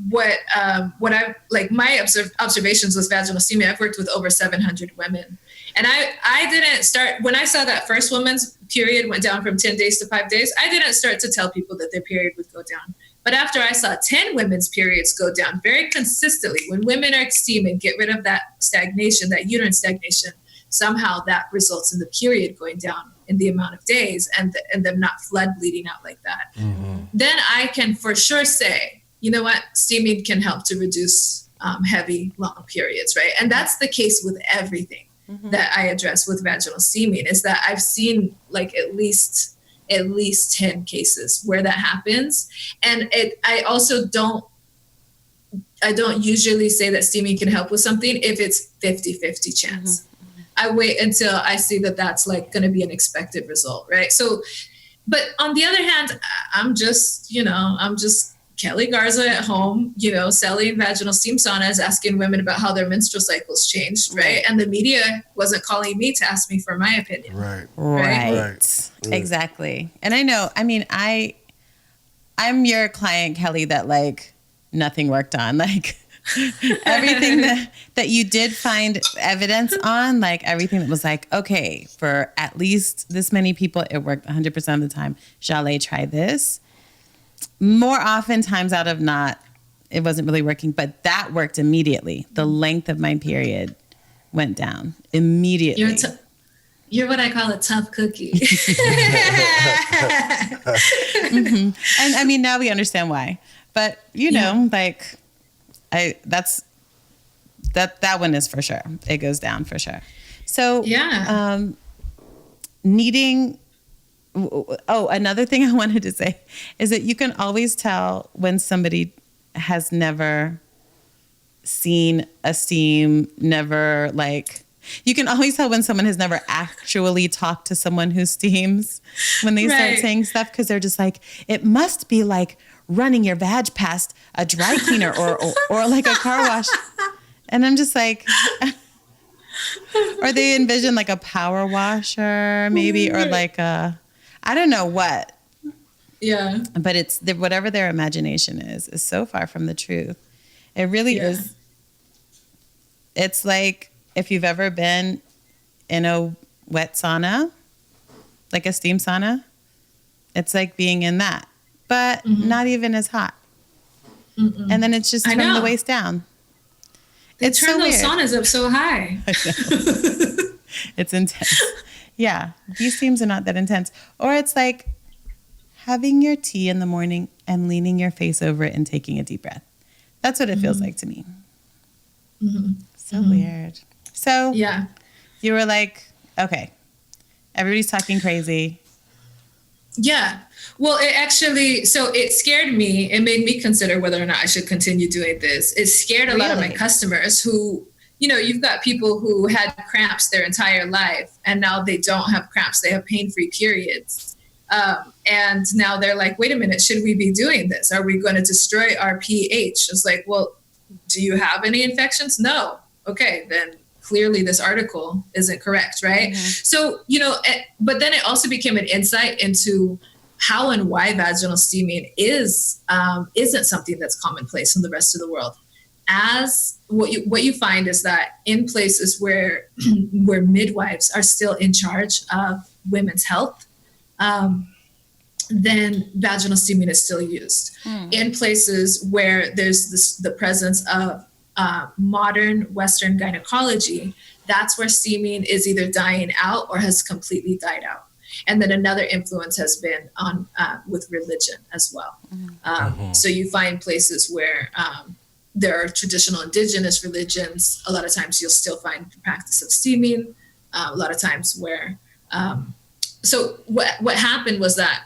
what I like, my observations with vaginal steaming, I've worked with over 700 women, and I didn't start when I saw that first woman's period went down from 10 days to 5 days. I didn't start to tell people that their period would go down. But after I saw 10 women's periods go down very consistently, when women are steaming, get rid of that stagnation, that uterine stagnation, somehow that results in the period going down in the amount of days and them not flood bleeding out like that. Mm-hmm. Then I can for sure say, you know what, steaming can help to reduce heavy, long periods, right? And that's the case with everything that I address with vaginal steaming, is that I've seen like at least 10 cases where that happens. And I don't usually say that steaming can help with something if it's 50-50 chance. Mm-hmm. I wait until I see that that's like going to be an expected result, right? So, but on the other hand, I'm just Keli Garza at home, selling vaginal steam saunas, asking women about how their menstrual cycles changed, right? And the media wasn't calling me to ask me for my opinion.
Right. Exactly. And I know, I mean, I'm your client, Keli, that like nothing worked on. Like everything that you did find evidence on, like everything that was like, okay, for at least this many people, it worked 100% of the time. Shall try this? More often times out of not, it wasn't really working, but that worked immediately. The length of my period went down immediately.
You're what I call a tough cookie.
Mm-hmm. And I mean, now we understand why, but like that one is for sure. It goes down for sure. So needing, another thing I wanted to say is that you can always tell when somebody has never seen a steam, never like, you can always tell when someone has never actually talked to someone who steams when they start saying stuff, because they're just like, it must be like running your vag past a dry cleaner or like a car wash. And I'm just like, or they envision like a power washer maybe, or like a, I don't know what.
Yeah.
But it's whatever their imagination is so far from the truth. It really is. It's like if you've ever been in a wet sauna, like a steam sauna, it's like being in that, but not even as hot. Mm-mm. And then it's just from the waist down.
They turn those saunas up so high.
It's intense. Yeah, these steams are not that intense. Or it's like having your tea in the morning and leaning your face over it and taking a deep breath. That's what it feels like to me. Mm-hmm. So weird. So you were like, okay, everybody's talking crazy.
Yeah. Well, it scared me. It made me consider whether or not I should continue doing this. It scared a lot of my customers who, you've got people who had cramps their entire life and now they don't have cramps. They have pain-free periods. And now they're like, wait a minute, should we be doing this? Are we going to destroy our pH? It's like, well, do you have any infections? No. Okay, then clearly this article isn't correct, right? Mm-hmm. So, but then it also became an insight into how and why vaginal steaming isn't something that's commonplace in the rest of the world. As what you find is that in places where midwives are still in charge of women's health, then vaginal steaming is still used. In places where there's the presence of modern Western gynecology, that's where steaming is either dying out or has completely died out. And then another influence has been on with religion as well. So you find places where there are traditional indigenous religions. A lot of times you'll still find the practice of steaming. A lot of times where, so what happened was that,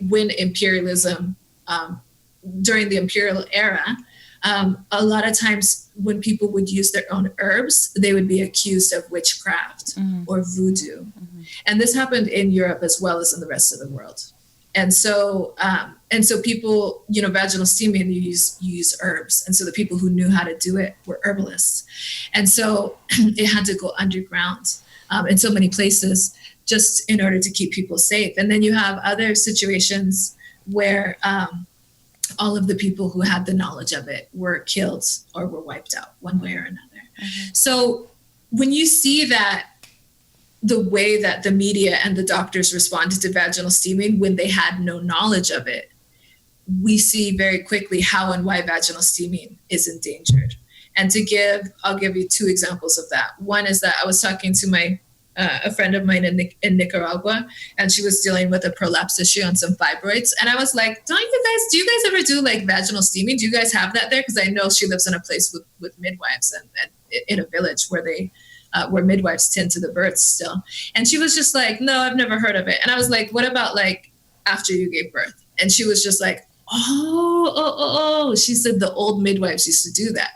when imperialism, during the imperial era, a lot of times when people would use their own herbs, they would be accused of witchcraft or voodoo. And this happened in Europe as well as in the rest of the world. And so people, vaginal steaming, you use herbs. And so the people who knew how to do it were herbalists. And so it had to go underground in so many places just in order to keep people safe. And then you have other situations where all of the people who had the knowledge of it were killed or were wiped out one way or another. So when you see that the way that the media and the doctors responded to vaginal steaming when they had no knowledge of it, we see very quickly how and why vaginal steaming is endangered. And I'll give you two examples of that. One is that I was talking to a friend of mine in Nicaragua, and she was dealing with a prolapse issue on some fibroids. And I was like, do you guys ever do like vaginal steaming? Do you guys have that there? Because I know she lives in a place with midwives and in a village where midwives tend to the births still. And she was just like, no, I've never heard of it. And I was like, what about like after you gave birth? And she was just like, oh. She said the old midwives used to do that.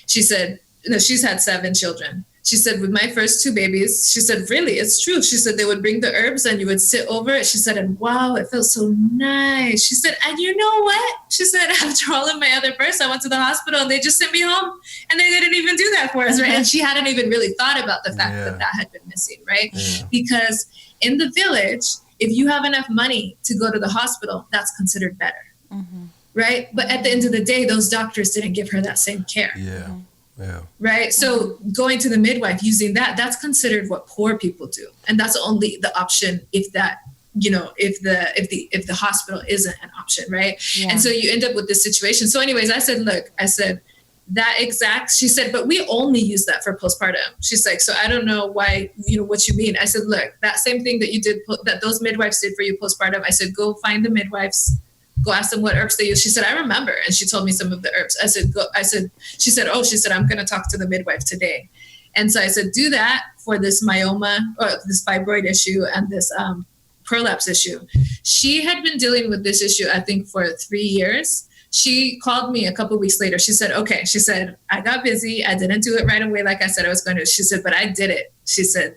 She said, she's had 7 children. She said, with my first 2 babies, she said, really, it's true. She said, they would bring the herbs and you would sit over it. She said, and wow, it felt so nice. She said, and you know what? She said, after all of my other births, I went to the hospital and they just sent me home and they didn't even do that for us, right? And she hadn't even really thought about the fact that had been missing, right? Yeah. Because in the village, if you have enough money to go to the hospital, that's considered better, right? But at the end of the day, those doctors didn't give her that same care.
Yeah. Yeah.
Right. So going to the midwife, using that's considered what poor people do. And that's only the option if the hospital isn't an option. Right. Yeah. And so you end up with this situation. So anyways, she said, but we only use that for postpartum. She's like, so I don't know why, what you mean. I said, look, that same thing that you did, that those midwives did for you postpartum. I said, go find the midwives. Go ask them what herbs they use. She said, I remember. And she told me some of the herbs. She said, I'm going to talk to the midwife today. And so I said, do that for this myoma or this fibroid issue and this prolapse issue. She had been dealing with this issue, I think, for 3 years. She called me a couple of weeks later. She said, okay. She said, I got busy. I didn't do it right away like I said I was going to. She said, but I did it. She said,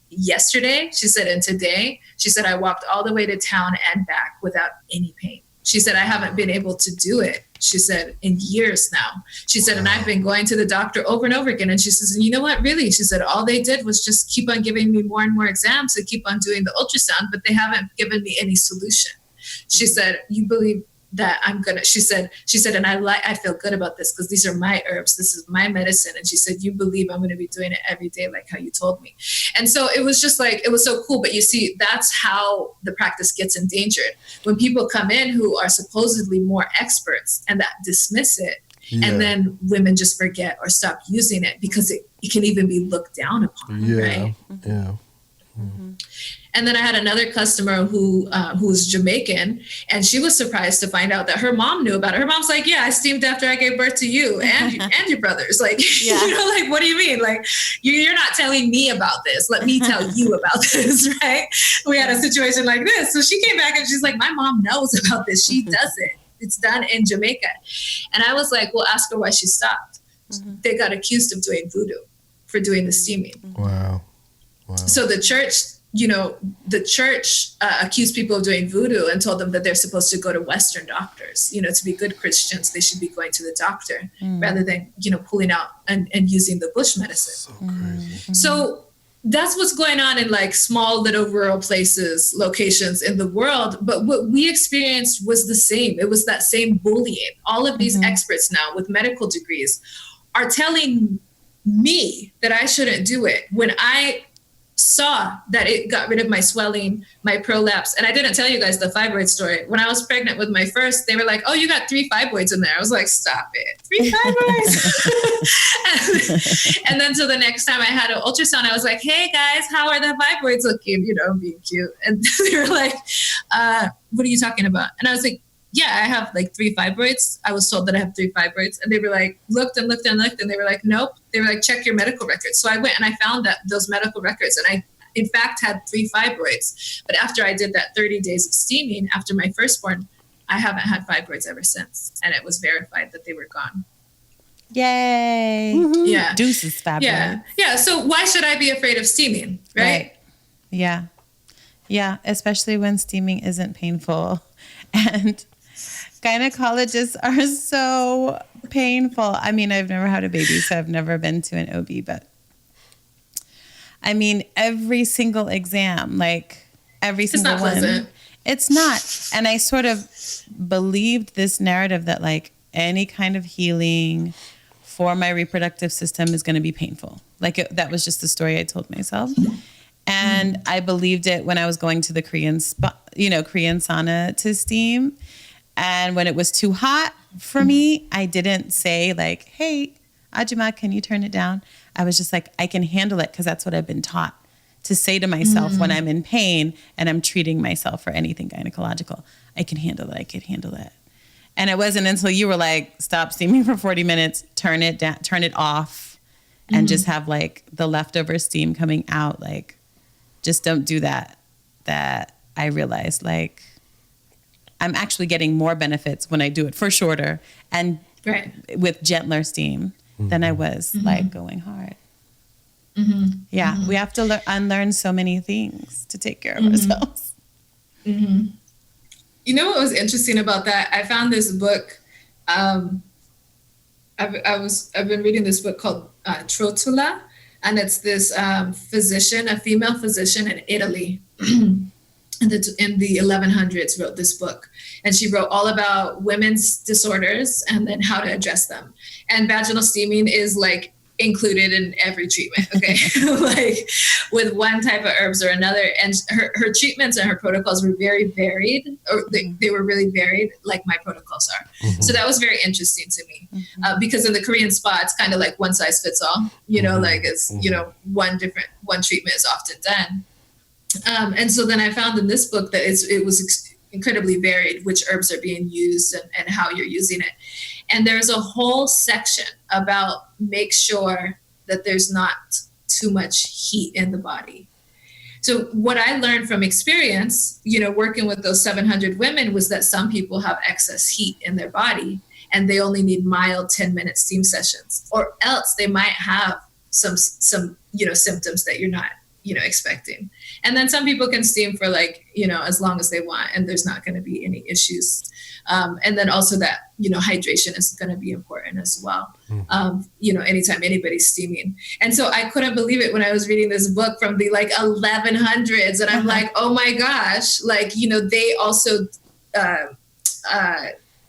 yesterday, she said, and today, she said, I walked all the way to town and back without any pain. She said, I haven't been able to do it. She said, in years now. She said, and I've been going to the doctor over and over again. And she says, and you know what, really? She said, all they did was just keep on giving me more and more exams and keep on doing the ultrasound, but they haven't given me any solution. She said, you believe that she said, and I feel good about this because these are my herbs. This is my medicine. And she said, you believe I'm going to be doing it every day, like how you told me. And so it was just like, it was so cool. But you see, that's how the practice gets endangered. When people come in who are supposedly more experts and that dismiss it, and then women just forget or stop using it because it can even be looked down upon.
Yeah.
Right?
Yeah.
And then I had another customer who's Jamaican, and she was surprised to find out that her mom knew about it. Her mom's like, yeah, I steamed after I gave birth to you and your brothers. Like, like, what do you mean? Like, you're not telling me about this. Let me tell you about this, right? We had a situation like this. So she came back and she's like, my mom knows about this. She does it. It's done in Jamaica. And I was like, well, ask her why she stopped. They got accused of doing voodoo for doing the steaming.
Wow.
So the church accused people of doing voodoo and told them that they're supposed to go to Western doctors. To be good Christians, they should be going to the doctor rather than, pulling out and using the bush medicine.
So crazy.
So that's what's going on in like small little rural places, locations in the world. But what we experienced was the same. It was that same bullying. All of these experts now with medical degrees are telling me that I shouldn't do it when I saw that it got rid of my swelling, my prolapse. And I didn't tell you guys the fibroid story. When I was pregnant with my first, they were like, oh, you got 3 fibroids in there. I was like, stop it. 3 fibroids. and then so the next time I had an ultrasound, I was like, hey guys, how are the fibroids looking? Being cute. And they were like, what are you talking about? And I was like, yeah, I have like 3 fibroids. I was told that I have 3 fibroids. And they were like, looked. And they were like, nope. They were like, check your medical records. So I went and I found those medical records. And I, in fact, had 3 fibroids. But after I did that 30 days of steaming after my firstborn, I haven't had fibroids ever since. And it was verified that they were gone.
Yay.
Mm-hmm. Yeah.
Deuces fibroids.
Yeah. Yeah. So why should I be afraid of steaming? Right?
Yeah. Yeah. Especially when steaming isn't painful. And gynecologists are so painful. I mean, I've never had a baby, so I've never been to an OB, but I mean, every single exam, like every single one.
Pleasant.
It's not. And I sort of believed this narrative that like any kind of healing for my reproductive system is going to be painful. Like that was just the story I told myself. And I believed it when I was going to the Korean sauna to steam. And when it was too hot for me, I didn't say like, hey, Ajima, can you turn it down? I was just like, I can handle it because that's what I've been taught to say to myself when I'm in pain and I'm treating myself for anything gynecological. I can handle it. I can handle it. And it wasn't until you were like, stop steaming for 40 minutes, turn it down, turn it off, and just have like the leftover steam coming out. Like, just don't do that. That I realized like, I'm actually getting more benefits when I do it for shorter and with gentler steam than I was like going hard. Yeah, we have to unlearn so many things to take care of ourselves.
You know what was interesting about that? I found this book. I've been reading this book called Trotula, and it's this physician, a female physician in Italy. In the 1100s wrote this book, and she wrote all about women's disorders and then how to address them. And vaginal steaming is like included in every treatment, okay? Like with one type of herbs or another. And her treatments and her protocols were very varied, or they were really varied, like my protocols are. So that was very interesting to me because in the Korean spa, it's kind of like one size fits all, like it's, one treatment is often done. And so then I found in this book that it was incredibly varied, which herbs are being used and how you're using it. And there's a whole section about make sure that there's not too much heat in the body. So what I learned from experience, working with those 700 women, was that some people have excess heat in their body and they only need mild 10-minute steam sessions, or else they might have some symptoms that you're not expecting. And then some people can steam for as long as they want, and there's not going to be any issues. And then also that, hydration is going to be important as well. Anytime anybody's steaming. And so I couldn't believe it when I was reading this book from the 1100s, and I'm like, oh my gosh, they also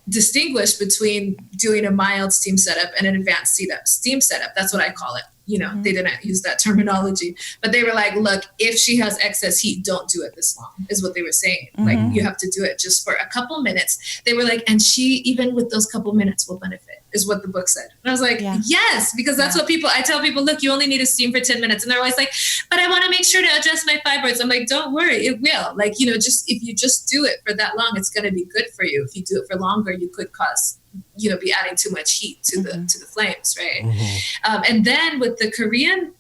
distinguish between doing a mild steam setup and an advanced steam setup. That's what I call it. They didn't use that terminology, but they were like, look, if she has excess heat, don't do it this long, is what they were saying. Like, you have to do it just for a couple minutes. They were like, and she, even with those couple minutes, will benefit. is what the book said. And I was like,
Yeah.
yes, because that's what I tell people, look, you only need to steam for 10 minutes. And they're always like, but I want to make sure to address my fibroids. I'm like, don't worry, it will. Like, just if you just do it for that long, it's going to be good for you. If you do it for longer, you could cause, be adding too much heat to the flames, right? And then with the Korean,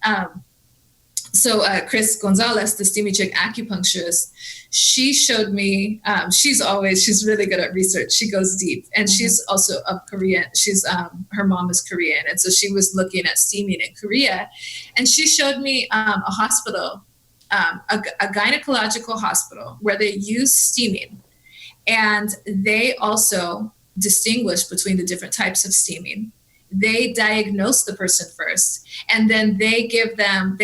Chris Gonzalez, the Steamy Chick acupuncturist, she showed me, she's really good at research. She goes deep, and she's also of Korean. Her mom is Korean. And so she was looking at steaming in Korea, and she showed me a hospital, a gynecological hospital where they use steaming, and they also distinguish between the different types of steaming. They diagnose the person first, and then they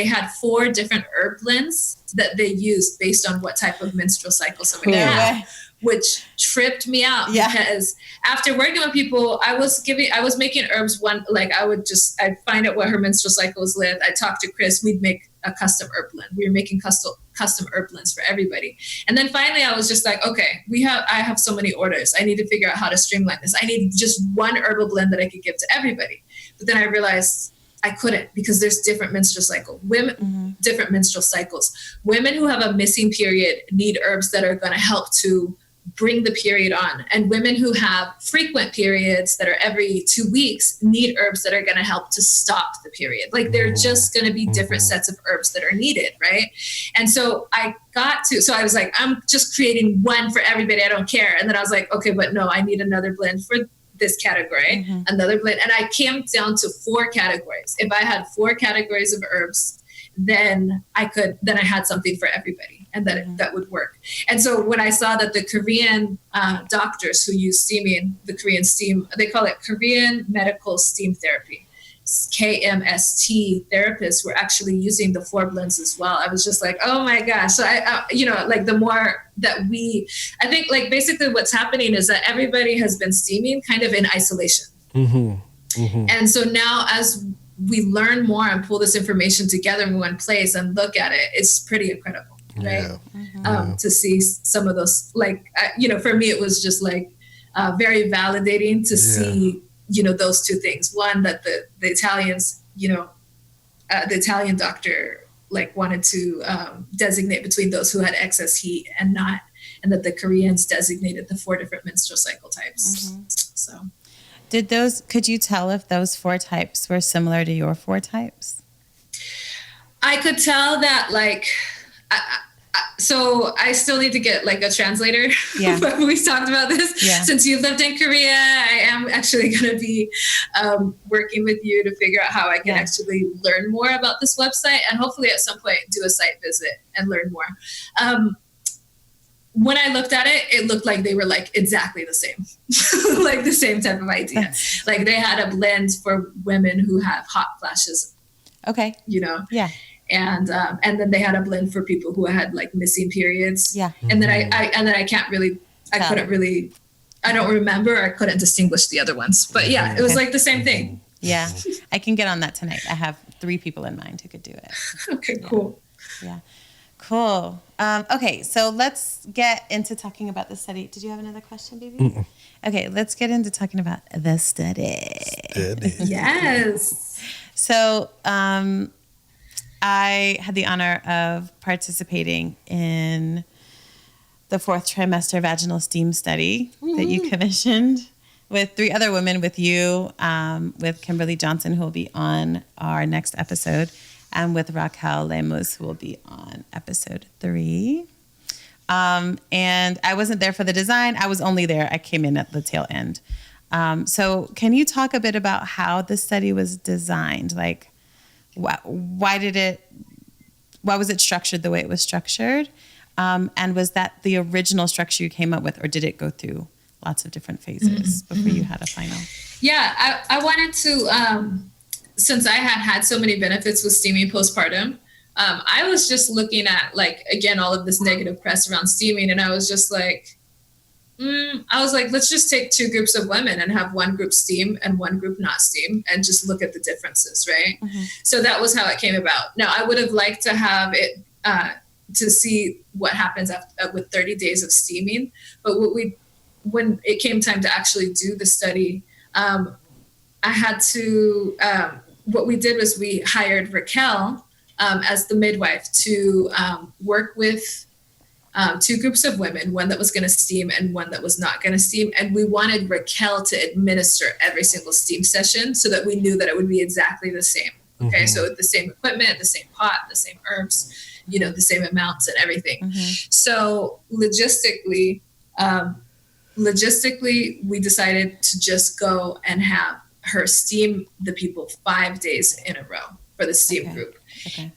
had 4 different herb blends that they used based on what type of menstrual cycle somebody had, which tripped me out because after working with people, I was making herbs I'd find out what her menstrual cycle was with. I'd talk to Chris, we'd make a custom herb blend. We were making custom herb blends for everybody. And then finally I was just like, okay, I have so many orders. I need to figure out how to streamline this. I need just one herbal blend that I could give to everybody. But then I realized I couldn't, because there's different menstrual cycles. Different menstrual cycles. Women who have a missing period need herbs that are going to help to bring the period on. And women who have frequent periods that are every 2 weeks need herbs that are going to help to stop the period. Like, they're just going to be different sets of herbs that are needed, right? And so I was like, I'm just creating one for everybody. I don't care. And then I was like, okay, but no, I need another blend for this category, another blend. And I came down to 4 categories. If I had 4 categories of herbs, then I had something for everybody, and that would work. And so when I saw that the Korean doctors who use steaming, the Korean steam, they call it Korean medical steam therapy, KMST therapists were actually using the 4 blends as well. I was just like, oh my gosh. So the more that I think like basically what's happening is that everybody has been steaming kind of in isolation. And so now as we learn more and pull this information together in one place and look at it, it's pretty incredible, right? To see some of those, for me, it was just like very validating to see, those 2 things. One, that the Italians, the Italian doctor wanted to designate between those who had excess heat and not, and that the Koreans designated the 4 different menstrual cycle types. So.
Could you tell if those 4 types were similar to your 4 types?
I could tell that so I still need to get a translator. Yeah. We talked about this. Yeah. Since you lived in Korea, I am actually going to be working with you to figure out how I can actually learn more about this website, and hopefully at some point do a site visit and learn more. When I looked at it, it looked like they were exactly the same, the same type of idea. They had a blend for women who have hot flashes. Okay. Yeah. And then they had a blend for people who had missing periods. Yeah. And then I don't remember, or I couldn't distinguish the other ones. But yeah, it was the same thing.
Yeah. I can get on that tonight. I have 3 people in mind who could do it.
Okay, cool.
Yeah. Cool. Okay, so let's get into talking about the study. Did you have another question, baby? Mm-mm. Okay, let's get into talking about the study.
Yes.
So I had the honor of participating in the 4th trimester vaginal steam study that you commissioned with 3 other women, with you, with Kimberly Johnson, who will be on our next episode, and with Raquel Lemus, who will be on episode 3. And I wasn't there for the design. I was only there. I came in at the tail end. So can you talk a bit about how the study was designed? Why was it structured the way it was structured? And was that the original structure you came up with, or did it go through lots of different phases before you had a final?
Yeah, I wanted to... since I had so many benefits with steaming postpartum, I was just looking at again, all of this negative press around steaming. And I was just let's just take 2 groups of women and have one group steam and one group not steam, and just look at the differences. Right. So that was how it came about. Now I would have liked to have it, to see what happens with 30 days of steaming. But when it came time to actually do the study, I had to, what we did was we hired Raquel as the midwife to work with two groups of women, one that was going to steam and one that was not going to steam. And we wanted Raquel to administer every single steam session so that we knew that it would be exactly the same. Okay. So the same equipment, the same pot, the same herbs, the same amounts and everything. So logistically, we decided to just go and have her steam the people 5 days in a row for the steam group. Okay.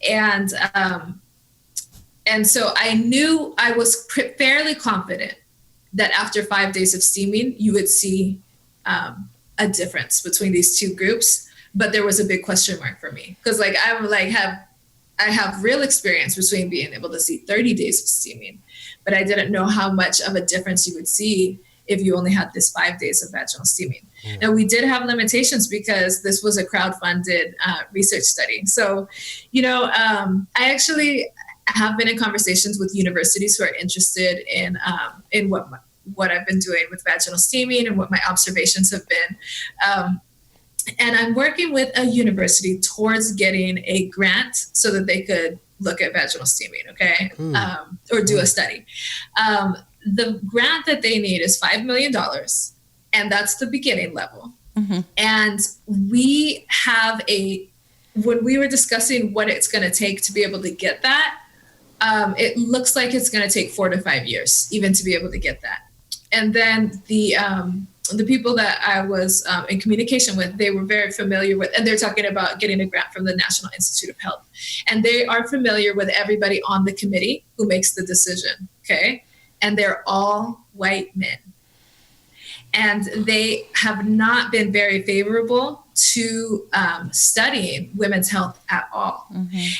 And so I knew, I was fairly confident that after 5 days of steaming, you would see a difference between these two groups. But there was a big question mark for me because I have real experience between being able to see 30 days of steaming, but I didn't know how much of a difference you would see if you only had this 5 days of vaginal steaming. Yeah. Now, we did have limitations because this was a crowdfunded research study. So, I actually have been in conversations with universities who are interested in what I've been doing with vaginal steaming and what my observations have been. And I'm working with a university towards getting a grant so that they could look at vaginal steaming, okay, or do a study. The grant that they need is $5 million, and that's the beginning level. And we have when we were discussing what it's going to take to be able to get that, it looks like it's going to take 4 to 5 years even to be able to get that. And then the people that I was in communication with, they were very familiar with, and they're talking about getting a grant from the National Institute of Health. And they are familiar with everybody on the committee who makes the decision, okay? And they're all white men. And they have not been very favorable to studying women's health at all.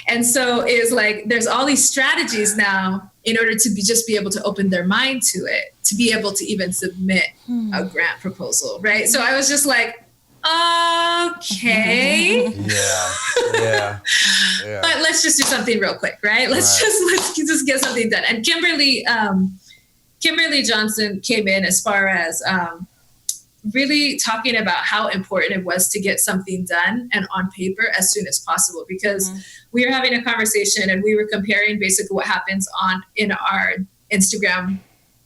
And so it's like there's all these strategies now in order to just be able to open their mind to it, to be able to even submit a grant proposal, right? So I was just like, okay.
Yeah.
But let's just do something real quick, right? Let's just get something done. And Kimberly Johnson came in as far as really talking about how important it was to get something done and on paper as soon as possible, because we were having a conversation and we were comparing basically what happens in our Instagram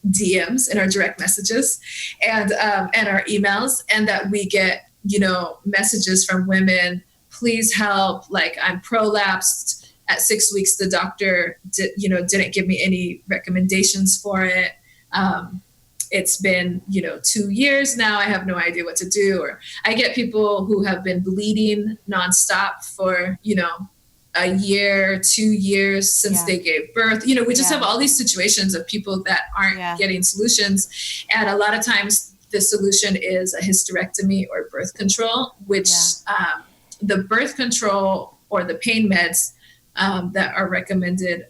DMs and our direct messages and our emails, and that we get, messages from women, please help, like I'm prolapsed at 6 weeks. The doctor didn't give me any recommendations for it. It's been, 2 years now. I have no idea what to do. Or I get people who have been bleeding nonstop for, a year, 2 years since they gave birth. We just have all these situations of people that aren't getting solutions. And a lot of times the solution is a hysterectomy or birth control, which the birth control or the pain meds that are recommended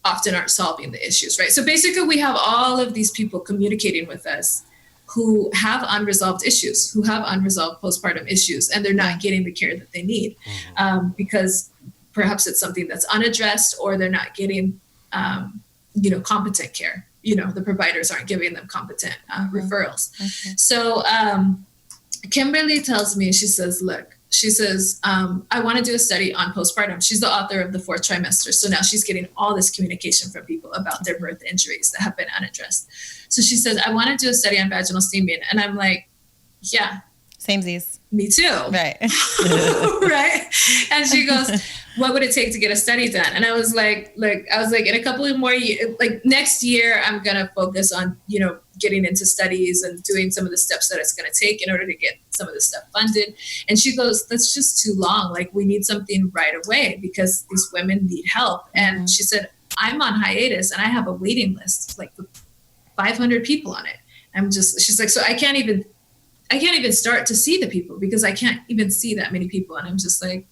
often aren't solving the issues, right? So basically we have all of these people communicating with us who have unresolved issues, who have unresolved postpartum issues, and they're not getting the care that they need because perhaps it's something that's unaddressed, or they're not getting, competent care. The providers aren't giving them competent referrals. So Kimberly tells me, she says, I want to do a study on postpartum. She's the author of the 4th trimester. So now she's getting all this communication from people about their birth injuries that have been unaddressed. So she says, I want to do a study on vaginal steaming. And I'm like, yeah.
Samesies.
Me too.
Right.
Right. And she goes, what would it take to get a study done? And I was like, in a couple of more years, like next year, I'm going to focus on, getting into studies and doing some of the steps that it's going to take in order to get some of this stuff funded. And she goes, that's just too long. Like we need something right away because these women need help. And she said, I'm on hiatus and I have a waiting list, like 500 people on it. She's like, so I can't even start to see the people because I can't even see that many people. And I'm just like,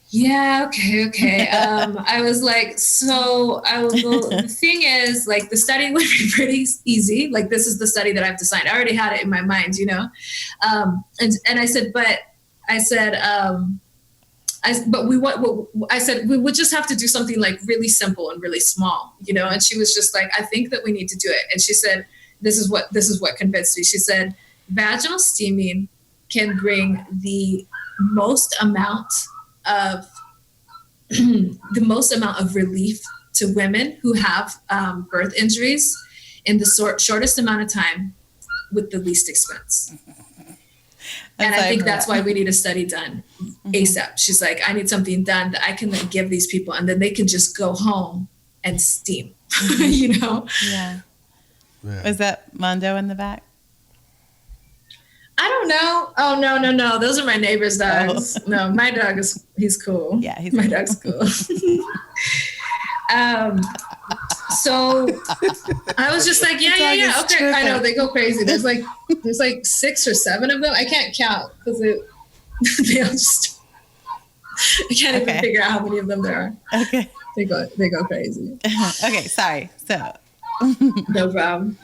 yeah, okay. I was like, so the thing is, like, the study would be pretty easy. Like, this is the study that I've designed. I already had it in my mind, And I said, we would just have to do something like really simple and really small, And she was just like, I think that we need to do it. And she said, this is what convinced me. She said, vaginal steaming can bring the most amount of relief to women who have birth injuries in the shortest amount of time with the least expense. And I think that's why we need a study done ASAP. She's like, I need something done that I can then give these people, and then they can just go home and steam, you know?
Yeah. Was that Mondo in the back?
I don't know. Oh, no. Those are my neighbor's dogs. Oh. No, my dog he's cool.
Yeah,
my dog's cool. So I was just like, yeah. Okay, tripping. I know they go crazy. There's like 6 or 7 of them. I can't count because they all just. I can't even figure out how many of them there are.
Okay.
They go crazy.
Okay, sorry. So.
No problem.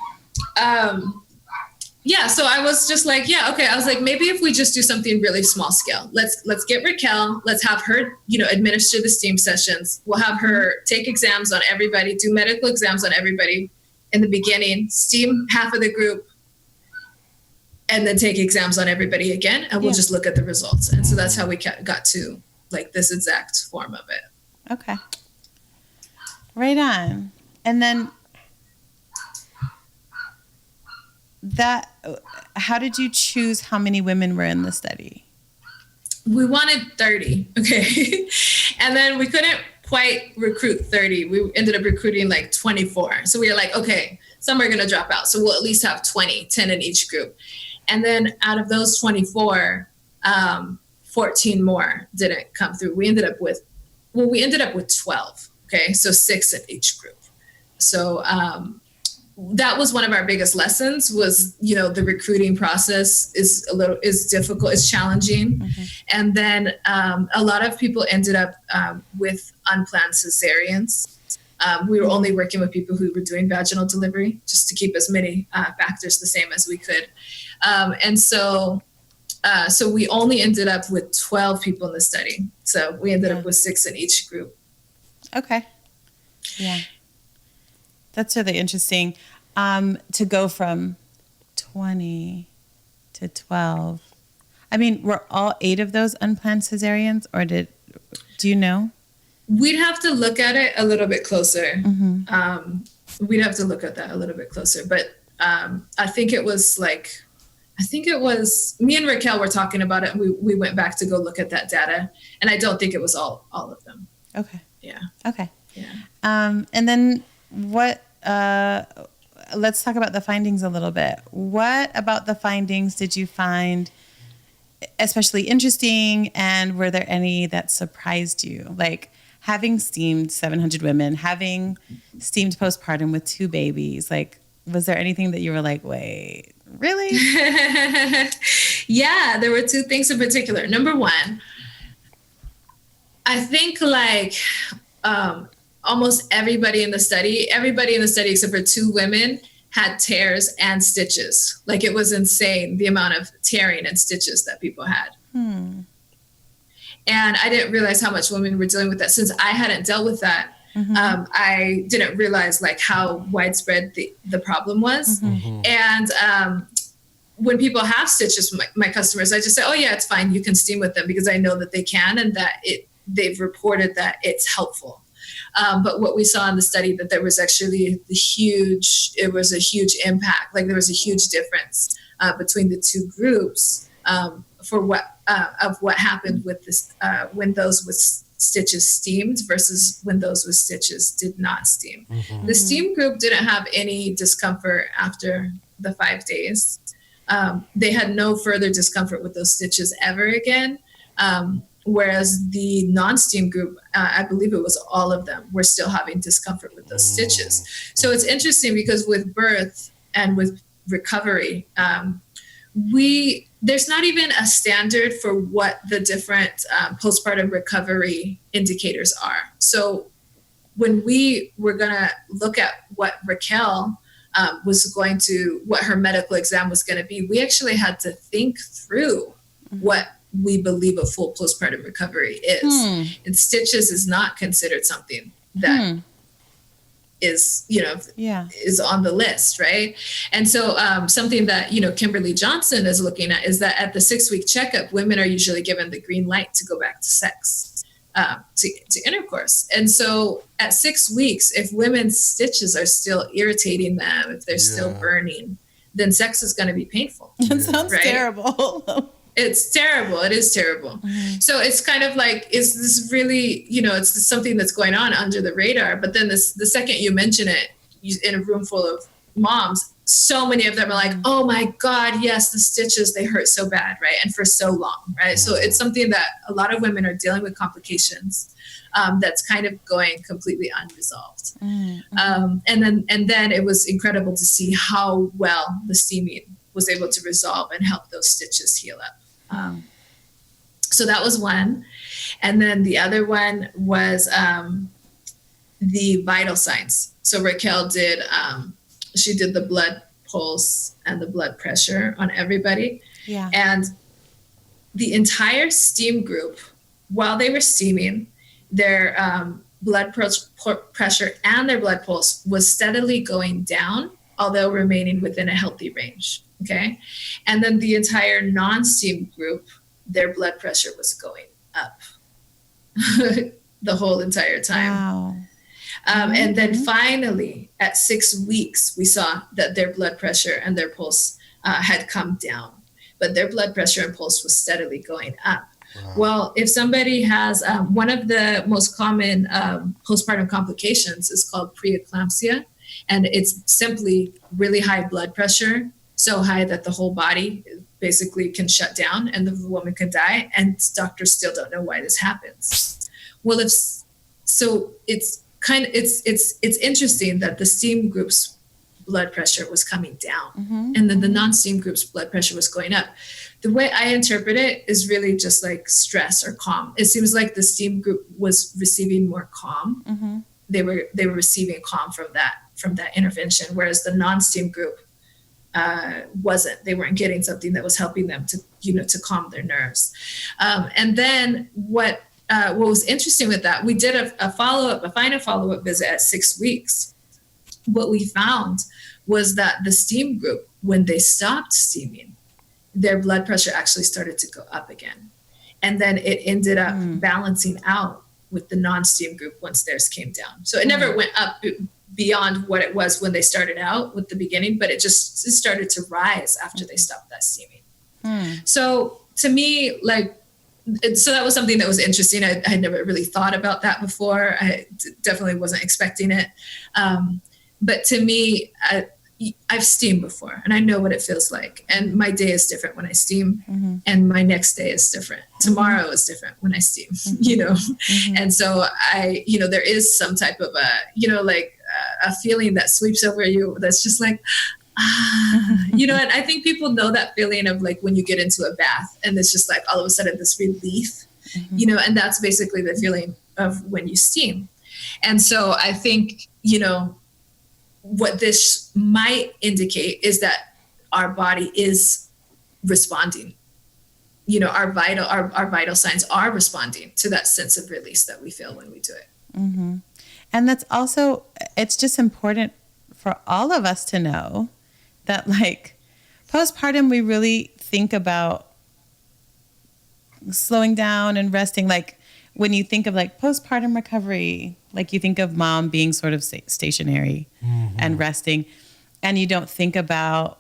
Yeah, so I was just like, I was like, maybe if we just do something really small scale, let's get Raquel, let's have her, administer the STEAM sessions. We'll have her take exams on everybody, do medical exams on everybody in the beginning, STEAM half of the group, and then take exams on everybody again, and we'll just look at the results. And so that's how we got to like this exact form of it.
Okay. Right on. And then how did you choose how many women were in the study?
We wanted 30, okay? And then we couldn't quite recruit 30. We ended up recruiting like 24. So we were like, okay, some are gonna drop out. So we'll at least have 10 in each group. And then out of those 24, 14 more didn't come through. We ended up with 12, okay? So 6 in each group. So, that was one of our biggest lessons was, the recruiting process is difficult, it's challenging. Mm-hmm. And then a lot of people ended up with unplanned cesareans. We were only working with people who were doing vaginal delivery just to keep as many factors the same as we could. And so we only ended up with 12 people in the study. So we ended up with 6 in each group.
Okay. Yeah. That's really interesting. To go from 20 to 12. I mean, were all 8 of those unplanned cesareans, or do you know?
We'd have to look at it a little bit closer. Mm-hmm. We'd have to look at that a little bit closer. But I think it was me and Raquel were talking about it, and we went back to go look at that data. And I don't think it was all of them.
Okay.
Yeah.
Okay.
Yeah.
And then what, let's talk about the findings a little bit. What about the findings did you find especially interesting, and were there any that surprised you? Like having steamed 700 women, having steamed postpartum with 2 babies, like was there anything that you were like, wait, really?
Yeah, there were 2 things in particular. Number 1, I think like almost everybody in the study except for 2 women had tears and stitches. Like it was insane the amount of tearing and stitches that people had. And I didn't realize how much women were dealing with that since I hadn't dealt with that. Mm-hmm. I didn't realize like how widespread the problem was. Mm-hmm. And when people have stitches, my customers, I just say, oh yeah, it's fine. You can steam with them because I know that they can, and that they've reported that it's helpful. But what we saw in the study that there was actually a huge impact. Like there was a huge difference between the 2 groups for what happened with this when those with stitches steamed versus when those with stitches did not steam. Mm-hmm. The steam group didn't have any discomfort after the 5 days. They had no further discomfort with those stitches ever again. Whereas the non-steam group, I believe it was all of them, were still having discomfort with those stitches. So it's interesting because with birth and with recovery, there's not even a standard for what the different postpartum recovery indicators are. So when we were going to look at what Raquel what her medical exam was going to be, we actually had to think through what we believe a full postpartum recovery is. And stitches is not considered something that is,
Yeah.
is on the list, right? And so something that, Kimberly Johnson is looking at is that at the 6-week checkup, women are usually given the green light to go back to sex, to intercourse. And so at 6 weeks, if women's stitches are still irritating them, if they're still burning, then sex is going to be painful.
That sounds
right?
terrible.
It's terrible. It is terrible.
Mm-hmm.
So it's kind of like, is this really, it's something that's going on under the radar? But then the second you mention it in a room full of moms, so many of them are like, oh my God, yes, the stitches, they hurt so bad, right? And for so long, right? So it's something that a lot of women are dealing with complications that's kind of going completely unresolved. And then it was incredible to see how well the steaming was able to resolve and help those stitches heal up. So that was one. And then the other one was the vital signs. So Raquel did, she did the blood pulse and the blood pressure on everybody.
Yeah.
And the entire steam group, while they were steaming, their blood pressure and their blood pulse was steadily going down, although remaining within a healthy range. Okay. And then the entire non-steam group, their blood pressure was going up the whole entire time.
Wow.
And then finally, at 6 weeks, we saw that their blood pressure and their pulse had come down, but their blood pressure and pulse was steadily going up. Wow. Well, if somebody has one of the most common postpartum complications is called preeclampsia, and it's simply really high blood pressure, so high that the whole body basically can shut down and the woman could die, and doctors still don't know why this happens. Well, it's interesting that the steam group's blood pressure was coming down, and then the non-steam group's blood pressure was going up. The way I interpret it is really just like stress or calm. It seems like the steam group was receiving more calm. They were receiving calm from that intervention, whereas the non-steam group wasn't. They weren't getting something that was helping them to calm their nerves. And then what was interesting with that, we did a final follow-up visit at 6 weeks. What we found was that the steam group, when they stopped steaming, their blood pressure actually started to go up again. And then it ended up balancing out with the non-steam group once theirs came down. So it never went up beyond what it was when they started out with the beginning, but it started to rise after they stopped that steaming. So to me, so that was something that was interesting. I had never really thought about that before. I definitely wasn't expecting it. But to me, I've steamed before and I know what it feels like. And my day is different when I steam and my next day is different. Tomorrow is different when I steam, And so there is some type of a feeling that sweeps over you that's just like, and I think people know that feeling of like when you get into a bath and it's just like all of a sudden this relief, and that's basically the feeling of when you steam. And so I think, what this might indicate is that our body is responding. Our vital signs are responding to that sense of release that we feel when we do it.
And that's also, it's just important for all of us to know that postpartum, we really think about slowing down and resting. Like when you think of postpartum recovery, you think of mom being sort of stationary and resting, and you don't think about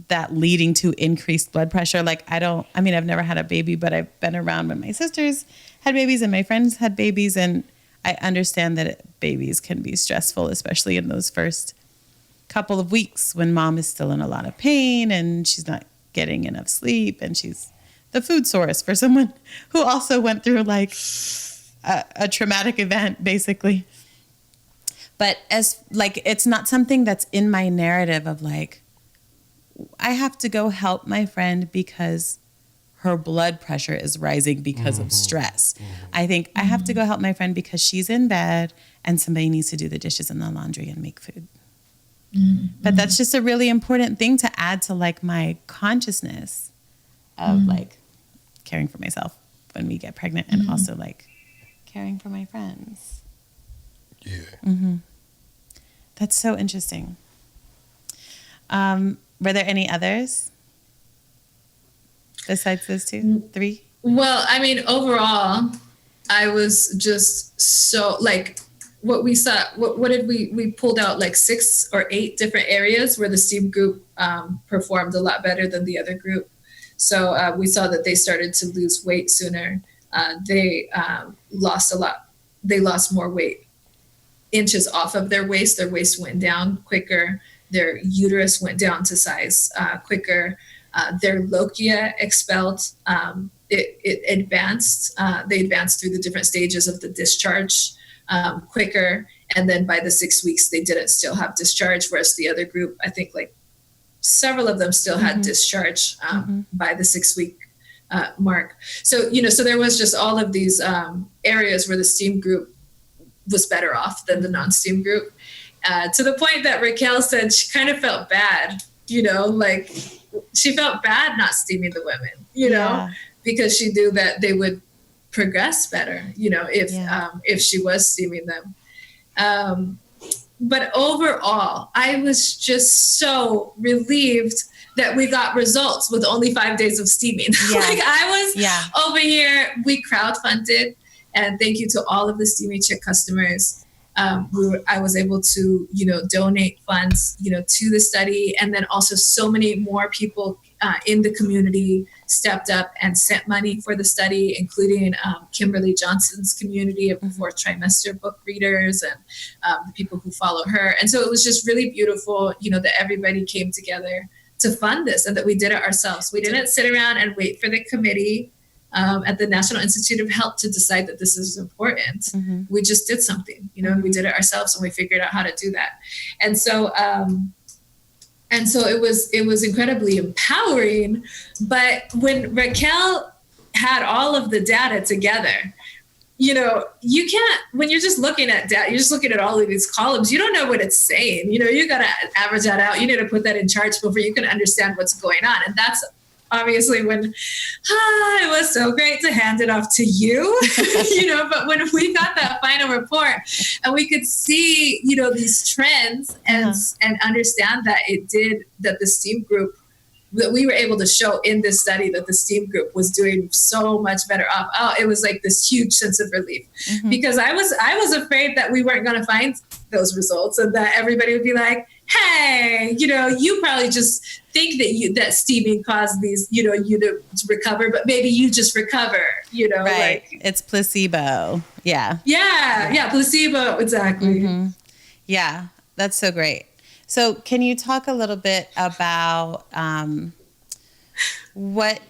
that leading to increased blood pressure. I've never had a baby, but I've been around when my sisters had babies and my friends had babies, and I understand that babies can be stressful, especially in those first couple of weeks when mom is still in a lot of pain and she's not getting enough sleep, and she's the food source for someone who also went through a traumatic event, basically. But it's not something that's in my narrative of I have to go help my friend because her blood pressure is rising because of stress. I think I have to go help my friend because she's in bed and somebody needs to do the dishes and the laundry and make food. But that's just a really important thing to add to my consciousness of caring for myself when we get pregnant and also caring for my friends.
Yeah.
That's so interesting. Were there any others besides those two? 3?
Well, I mean, overall, I was just so like what we saw. What did we pulled out like 6 or 8 different areas where the STEAM group performed a lot better than the other group. So we saw that they started to lose weight sooner. They lost a lot. They lost more weight inches off of their waist. Their waist went down quicker. Their uterus went down to size quicker. Their lochia expelled. It advanced. They advanced through the different stages of the discharge quicker. And then by the 6 weeks, they didn't still have discharge, whereas the other group, I think like several of them still had discharge by the 6-week mark. So, so there was just all of these areas where the STEAM group was better off than the non-STEAM group, to the point that Raquel said she kind of felt bad, like she felt bad not steaming the women, because she knew that they would progress better, if she was steaming them. But overall, I was just so relieved that we got results with only 5 days of steaming.
Yeah.
Like I was over here, we crowdfunded, and thank you to all of the Steamy Chick customers. I was able to, donate funds, to the study. And then also so many more people in the community stepped up and sent money for the study, including Kimberly Johnson's community of the 4th trimester book readers and the people who follow her. And so it was just really beautiful, that everybody came together to fund this and that we did it ourselves. We didn't sit around and wait for the committee at the National Institute of Health to decide that this is important. We just did something, and we did it ourselves, and we figured out how to do that. And so it was incredibly empowering. But when Raquel had all of the data together, you can't, when you're just looking at data, you're just looking at all of these columns, you don't know what it's saying. You got to average that out. You need to put that in charts before you can understand what's going on. And that's obviously when it was so great to hand it off to you, but when we got that final report and we could see, these trends and understand that that the STEAM group, that we were able to show in this study that the STEAM group was doing so much better off. Oh, it was like this huge sense of relief, because I was afraid that we weren't going to find those results and that everybody would be like, hey, you probably just think that steaming caused these, you to recover, but maybe you just recover,
Right.
Like,
it's placebo. Yeah.
Yeah. Placebo. Exactly.
Yeah. That's so great. So can you talk a little bit about what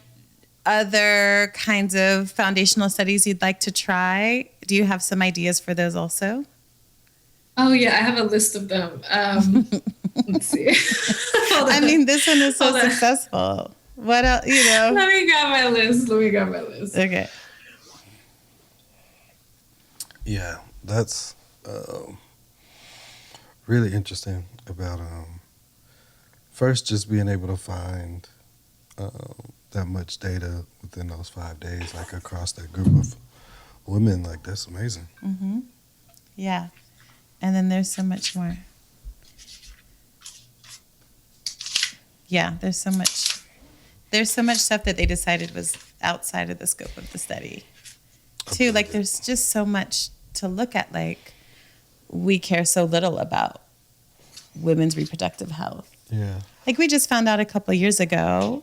other kinds of foundational studies you'd like to try? Do you have some ideas for those also?
Oh, yeah, I have a list of them. Let's see.
I mean, this one is so successful. What else,
Let me grab my list.
Okay.
Yeah, that's really interesting about first just being able to find that much data within those 5 days, like across that group of women. Like, that's amazing.
Yeah. And then there's so much more. Yeah, there's so much stuff that they decided was outside of the scope of the study. Too, like there's just so much to look at. Like, we care so little about women's reproductive health.
Yeah.
Like, we just found out a couple of years ago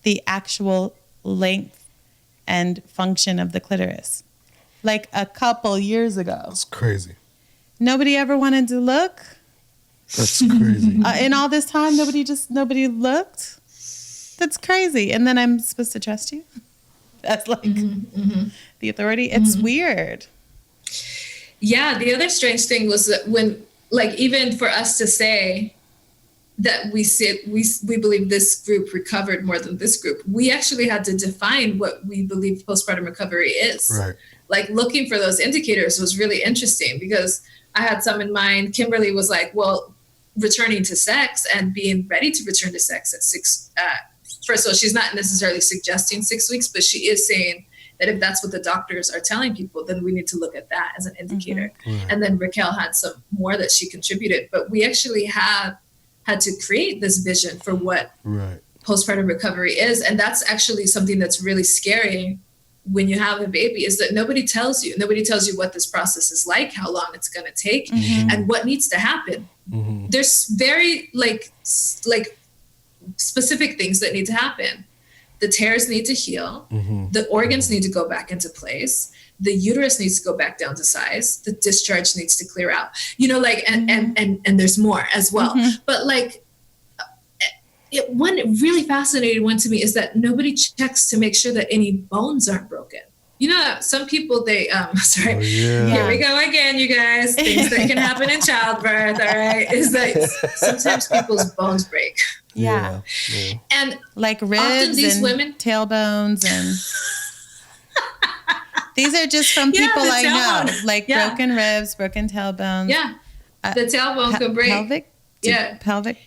the actual length and function of the clitoris. Like, a couple years ago.
That's crazy.
Nobody ever wanted to look.
That's crazy.
In all this time, nobody looked. That's crazy. And then I'm supposed to trust you? That's like the authority. It's weird.
Yeah. The other strange thing was that when, like, even for us to say that we believe this group recovered more than this group, we actually had to define what we believe postpartum recovery is.
Right.
Like, looking for those indicators was really interesting, because I had some in mind. Kimberly was like, well, returning to sex and being ready to return to sex at 6. First of all, she's not necessarily suggesting 6 weeks, but she is saying that if that's what the doctors are telling people, then we need to look at that as an indicator.
Right.
And then Raquel had some more that she contributed, but we actually had to create this vision for what
Right.
postpartum recovery is. And that's actually something that's really scary when you have a baby, is that nobody tells you what this process is like, how long it's going to take, and what needs to happen. There's very like specific things that need to happen. The tears need to heal. The organs need to go back into place. The uterus needs to go back down to size. The discharge needs to clear out, like, and there's more as well. But like, one really fascinating one to me is that nobody checks to make sure that any bones aren't broken. Some people, they, sorry, here we go again, you guys, things that can happen in childbirth, all right, is that sometimes people's bones break.
Yeah.
And
like ribs
often these
and
women,
tailbones and these are just from people I know, like broken ribs, broken tailbones.
Yeah. The tailbone could break.
Pelvic? Pelvic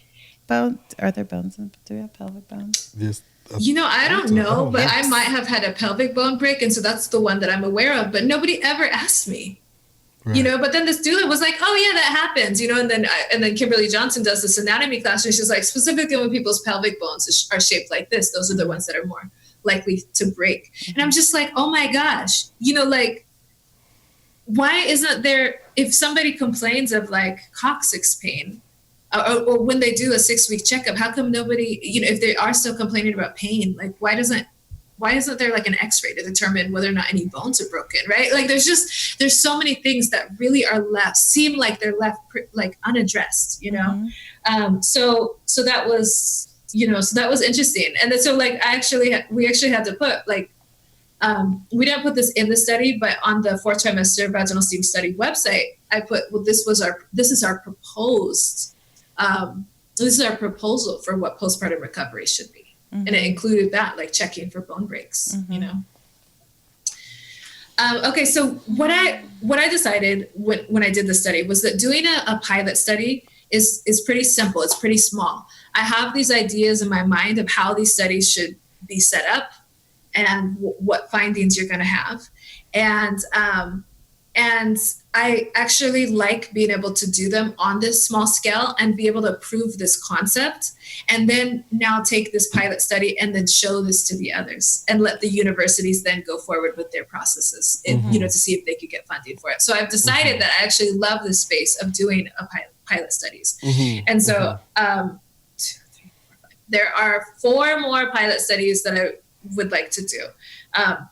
bone? Are there bones? Do we have pelvic bones?
Yes.
I don't know, but I might have had a pelvic bone break, and so that's the one that I'm aware of, but nobody ever asked me. Right. But then this doula was like, oh yeah, that happens, and then Kimberly Johnson does this anatomy class, and she's like, specifically when people's pelvic bones are shaped like this, those are the ones that are more likely to break. And I'm just like, oh my gosh, like, why isn't there, if somebody complains of like coccyx pain, or when they do a 6-week checkup, how come nobody, if they are still complaining about pain, like why isn't there like an x-ray to determine whether or not any bones are broken, right? Like there's so many things that really seem like they're left like unaddressed, so that was, so that was interesting. And then, so like, we actually had to put like, we didn't put this in the study, but on the 4th trimester vaginal steam study website, I put, well, this is our proposal for what postpartum recovery should be. And it included that, like checking for bone breaks, Okay, so what I decided when I did the study was that doing a pilot study is pretty simple. It's pretty small. I have these ideas in my mind of how these studies should be set up and what findings you're going to have. And I actually like being able to do them on this small scale and be able to prove this concept, and then now take this pilot study and then show this to the others and let the universities then go forward with their processes, to see if they could get funding for it. So I've decided that I actually love this space of doing pilot studies. And so 2, 3, 4, 5. There are 4 more pilot studies that I would like to do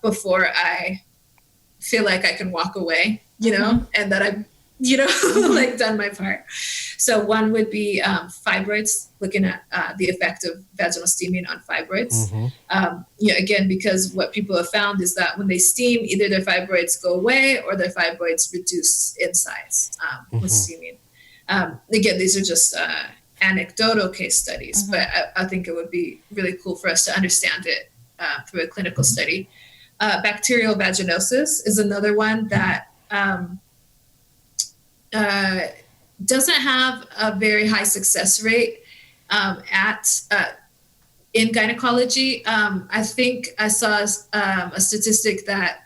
before I feel like I can walk away, and that I've, like done my part. So one would be fibroids, looking at the effect of vaginal steaming on fibroids. Again, because what people have found is that when they steam, either their fibroids go away or their fibroids reduce in size with steaming. Again, these are just anecdotal case studies, but I think it would be really cool for us to understand it through a clinical study. Bacterial vaginosis is another one that doesn't have a very high success rate in gynecology. I think I saw a statistic that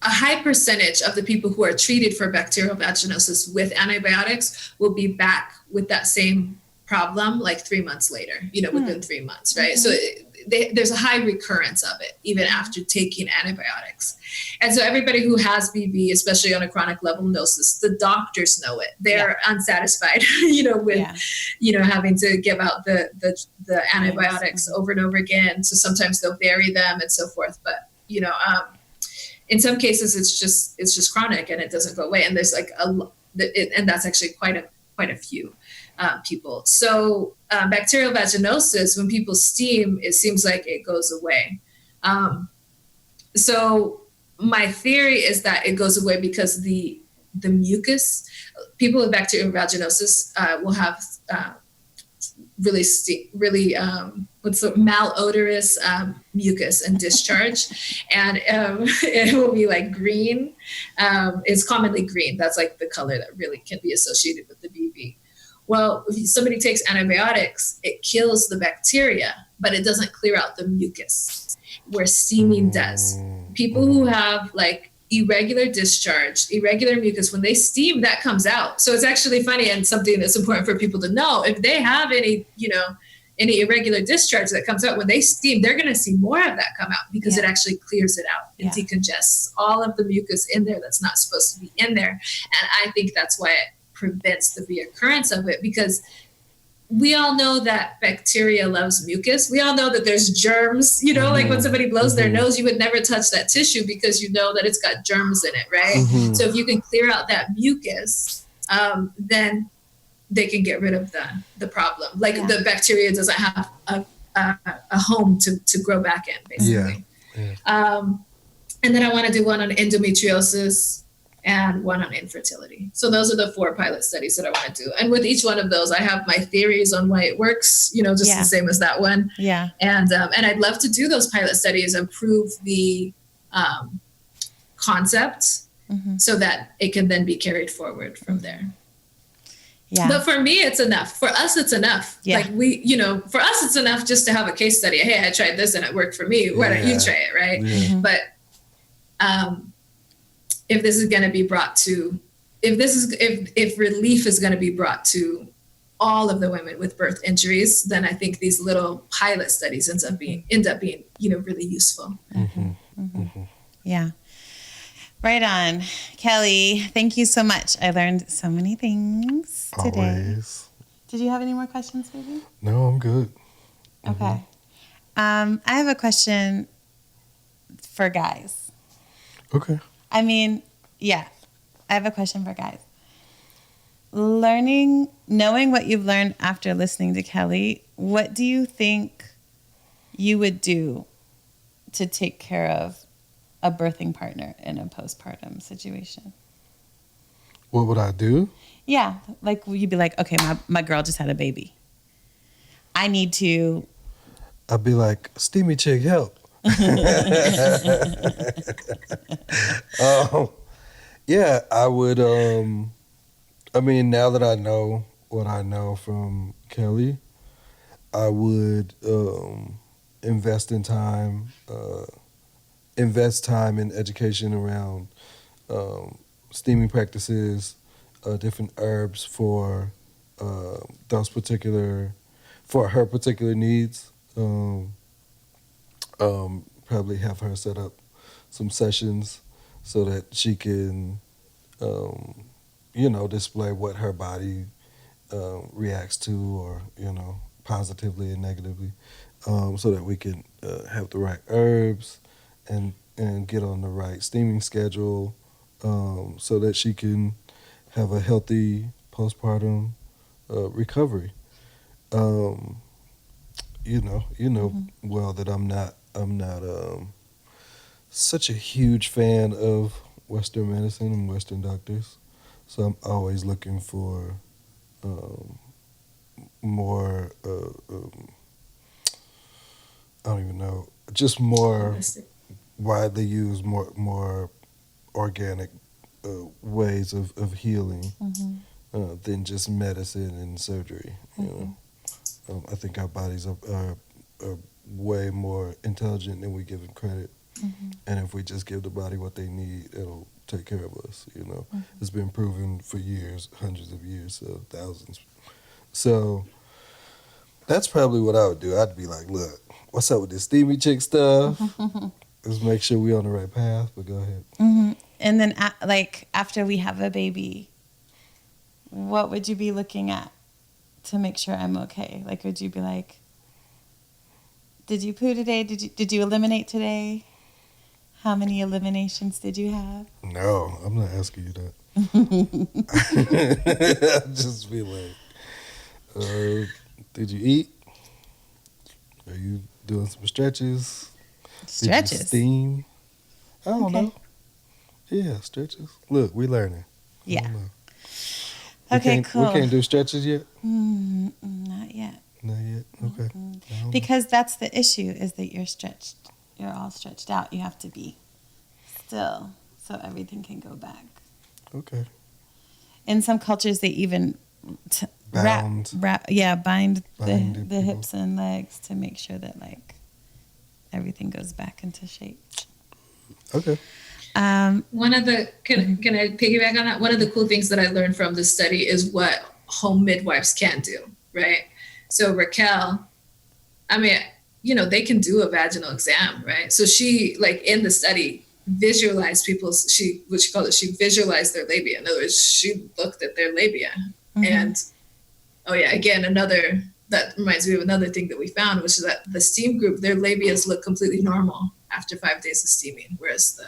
a high percentage of the people who are treated for bacterial vaginosis with antibiotics will be back with that same problem like 3 months later, within 3 months, right? So there's a high recurrence of it even after taking antibiotics. And so everybody who has BV, especially on a chronic level, knows this. The doctors know it. They're unsatisfied, with, having to give out the antibiotics over and over again. So sometimes they'll vary them and so forth. But, in some cases it's just chronic and it doesn't go away. And there's like and that's actually quite a few people. So bacterial vaginosis, when people steam, it seems like it goes away. So my theory is that it goes away because the mucus, people with bacterial vaginosis will have really malodorous mucus and discharge, and it will be like green. It's commonly green. That's like the color that really can be associated with the BV. Well, if somebody takes antibiotics, it kills the bacteria but it doesn't clear out the mucus, where steaming does. People who have like irregular discharge, irregular mucus, when they steam, that comes out. So it's actually funny, and something that's important for people to know. If they have any, any irregular discharge that comes out when they steam, they're going to see more of that come out, because it actually clears it out and decongests all of the mucus in there that's not supposed to be in there. And I think that's why it prevents the reoccurrence of it, because we all know that bacteria loves mucus. We all know that there's germs, like when somebody blows their nose, you would never touch that tissue because you know that it's got germs in it, right? So if you can clear out that mucus, then they can get rid of the problem. Like the bacteria doesn't have a home to grow back in, basically. And then I want to do one on endometriosis and one on infertility. So those are the 4 pilot studies that I want to do. And with each one of those, I have my theories on why it works, just the same as that one.
Yeah.
And I'd love to do those pilot studies and prove the concept so that it can then be carried forward from there. Yeah. But for me, it's enough. For us, it's enough. Yeah. Like for us, it's enough just to have a case study. Hey, I tried this and it worked for me. Why don't you try it, right? Yeah. But if this is going to be brought to, if relief is going to be brought to all of the women with birth injuries, then I think these little pilot studies end up being really useful.
Yeah. Right on. Keli, thank you so much. I learned so many things today.
Always.
Did you have any more questions, baby?
No, I'm good.
Okay. I have a question for guys.
Okay.
I have a question for guys. Knowing what you've learned after listening to Keli, what do you think you would do to take care of a birthing partner in a postpartum situation?
What would I do?
Yeah. Like, you'd be like, okay, my girl just had a baby. I need to...
I'd be like, Steamy Chick, help. Yeah, I would, now that I know what I know from Keli, I would invest time in education around steaming practices, different herbs for her particular needs. Probably have her set up some sessions so that she can, display what her body reacts to, or, positively and negatively, so that we can have the right herbs and get on the right steaming schedule, so that she can have a healthy postpartum recovery. Well, that I'm not such a huge fan of Western medicine and Western doctors, so I'm always looking for more. I don't even know, just more widely used, more organic ways of healing than just medicine and surgery. I think our bodies are way more intelligent than we give them credit. And if we just give the body what they need, it'll take care of us, It's been proven for years, hundreds of years, so thousands. So that's probably what I would do. I'd be like, look, what's up with this Steamy Chick stuff? Let's make sure we're on the right path, but go ahead.
And then, after we have a baby, what would you be looking at to make sure I'm okay? Like, would you be like, did you poo today? Did you eliminate today? How many eliminations did you have?
No, I'm not asking you that. I'd just be like, did you eat? Are you doing some stretches?
Stretches?
Did you steam? I don't know. Yeah, stretches. Look, we learning.
Yeah.
Okay,
cool.
We can't do stretches yet?
Not yet.
Not yet? Okay.
Because that's the issue, is that you're stretched. You're all stretched out. You have to be still so everything can go back.
Okay.
In some cultures, they even
bound.
Bind
Bind
the
people.
hips and legs to make sure that like everything goes back into shape.
Okay.
One of the can I piggyback on that? One of the cool things that I learned from this study is what home midwives can do, right? So Raquel, I mean, they can do a vaginal exam, right? So she, like in the study, visualized she visualized their labia. In other words, she looked at their labia. And again, that reminds me of another thing that we found, which is that the steam group, their labias look completely normal after 5 days of steaming, whereas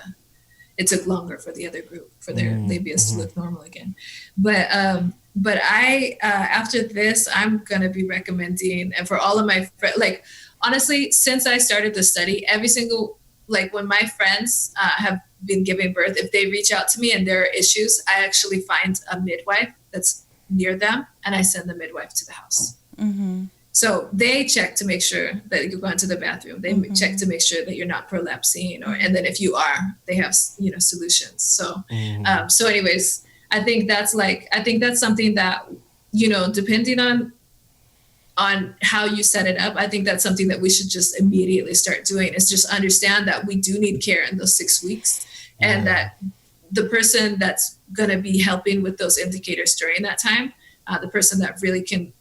it took longer for the other group for their labias to look normal again. But I after this, I'm gonna be recommending, and for all of my friends, like honestly, since I started the study, every single, like when my friends have been giving birth, if they reach out to me and there are issues, I actually find a midwife that's near them and I send the midwife to the house. So they check to make sure that you're going to the bathroom. They check to make sure that you're not prolapsing, and then if you are, they have solutions. So so anyways, I think that's something that depending on how you set it up, I think that's something that we should just immediately start doing, is just understand that we do need care in those 6 weeks, and that the person that's going to be helping with those indicators during that time, the person that really can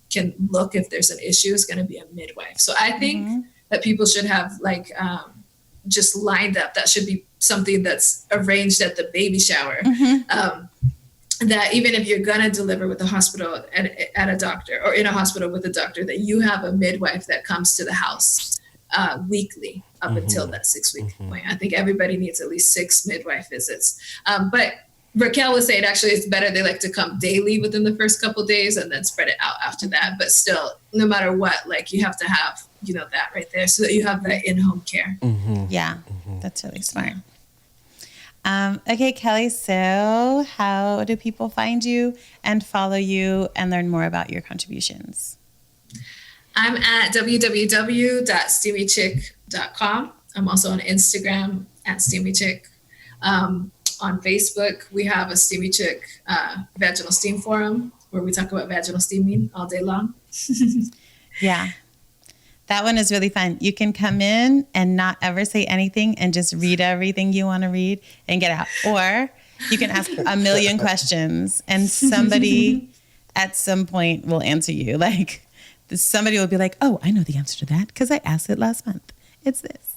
look if there's an issue, is going to be a midwife. So I think that people should have just lined up. That should be something that's arranged at the baby shower. That even if you're going to deliver with a hospital at a doctor, or in a hospital with a doctor, that you have a midwife that comes to the house weekly up until that 6-week point. I think everybody needs at least 6 midwife visits. But Raquel was saying actually it's better they like to come daily within the first couple of days and then spread it out after that. But still, no matter what, like you have to have, that right there so that you have that in-home care.
Yeah, that's really smart. Okay, Keli, so how do people find you and follow you and learn more about your contributions?
I'm at www.steamychick.com. I'm also on Instagram at Steamy Chick. On Facebook, we have a Steamy Chick vaginal steam forum where we talk about vaginal steaming all day long.
Yeah. That one is really fun. You can come in and not ever say anything and just read everything you want to read and get out. Or you can ask a million questions and somebody at some point will answer you. Like somebody will be like, oh, I know the answer to that because I asked it last month. It's this.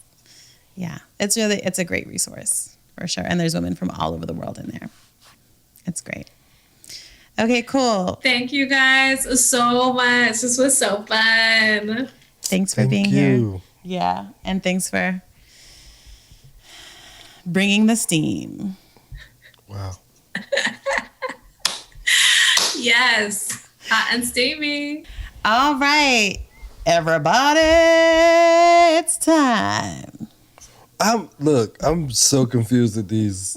Yeah, it's a great resource for sure. And there's women from all over the world in there. It's great. Okay, cool.
Thank you guys so much. This was so fun.
Thanks for being here. Yeah. And thanks for bringing the steam.
Wow.
Yes. Hot and steamy.
All right. Everybody, it's time.
I'm so confused at these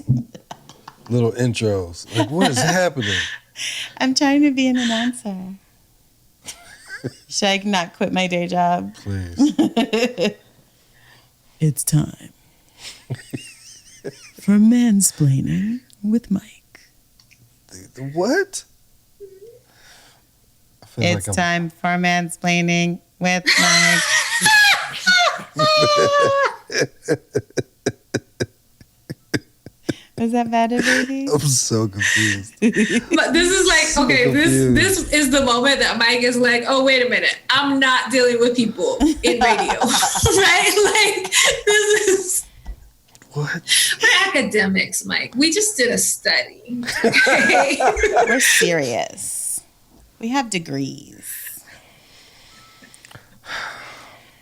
little intros. Like, what is happening?
I'm trying to be an announcer. Should I not quit my day job?
Please.
It's time for Mansplaining with Mike.
What?
It's time for Mansplaining with Mike. Was that bad, baby?
I'm so confused.
But this is like, okay, this is the moment that Mike is like, oh, wait a minute. I'm not dealing with people in radio, right? Like, this is...
What?
We're academics, Mike. We just did a study. Okay?
We're serious. We have degrees.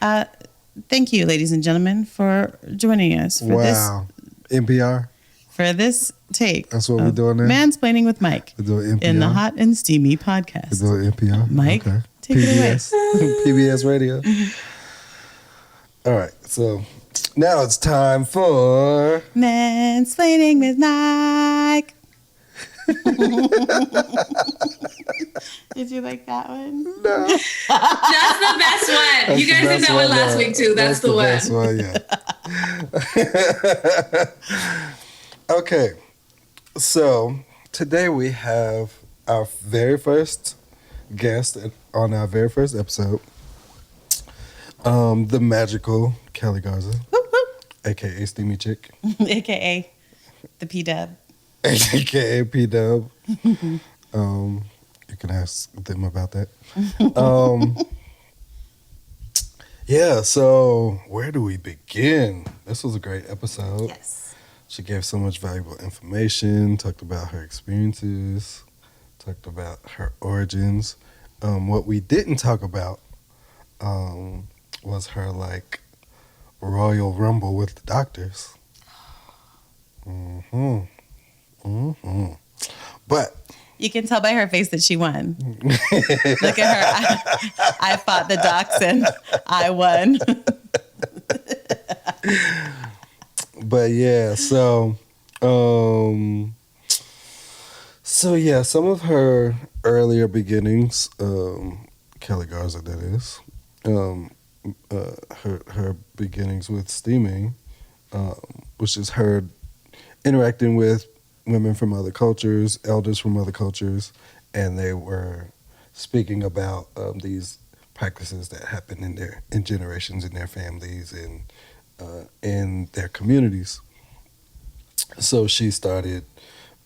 Thank you, ladies and gentlemen, for joining us for
Wow. NPR?
For this take.
That's what we're doing now?
Mansplaining with Mike.
We're doing NPR?
In the Hot and Steamy podcast.
We're doing NPR?
Mike,
okay.
take it away.
PBS Radio. All right, so now it's time for...
Mansplaining with Mike. Did you like that one?
No.
That's the best one. You guys did that one last week too. That's the one.
Best one, yeah. Okay, so today we have our very first guest on our very first episode, the magical Keli Garza,
Whoop, whoop.
aka Steamy Chick,
AKA the P-Dub.
aka P Dub. You can ask them about that. Yeah, so where do we begin? This was a great episode.
Yes.
She gave so much valuable information, talked about her experiences, talked about her origins. What we didn't talk about was her like royal rumble with the doctors. But
You can tell by her face that she won. Look at her. I fought the docs and I won.
But yeah, so yeah, some of her earlier beginnings, Keli Garza, that is, her beginnings with steaming, which is her interacting with women from other cultures, elders from other cultures, and they were speaking about these practices that happen in generations in their families and in their communities. So she started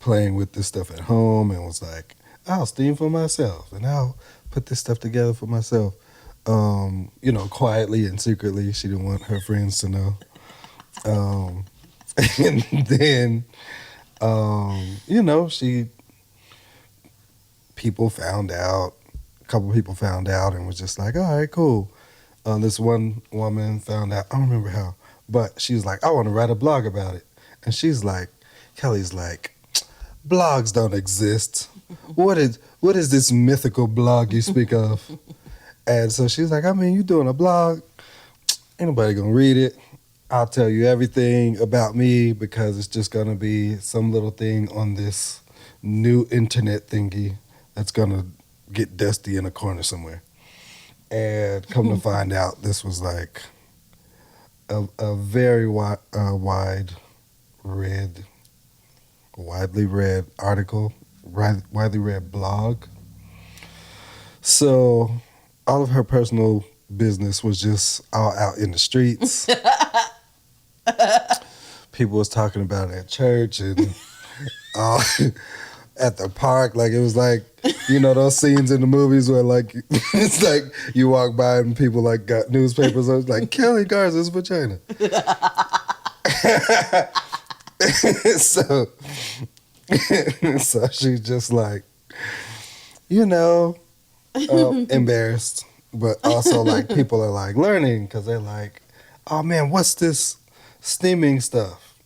playing with this stuff at home and was like, I'll steam for myself and I'll put this stuff together for myself. Quietly and secretly. She didn't want her friends to know. And then, people found out, a couple people found out and was just like, all right, cool. This one woman found out, I don't remember how, but she was like, I want to write a blog about it. And she's like, Kelly's like, blogs don't exist. What is this mythical blog you speak of? And so she's like, you doing a blog, ain't nobody gonna read it. I'll tell you everything about me because it's just gonna be some little thing on this new internet thingy that's gonna get dusty in a corner somewhere. And come to find out, this was like a very widely read article, widely read blog. So all of her personal business was just all out in the streets. People was talking about it at church and at the park. Like it was like, those scenes in the movies where like it's like you walk by and people like got newspapers. I was like, Keli Garza's vagina. So she's just like, embarrassed, but also like people are like learning because they're like, oh man, what's this steaming stuff?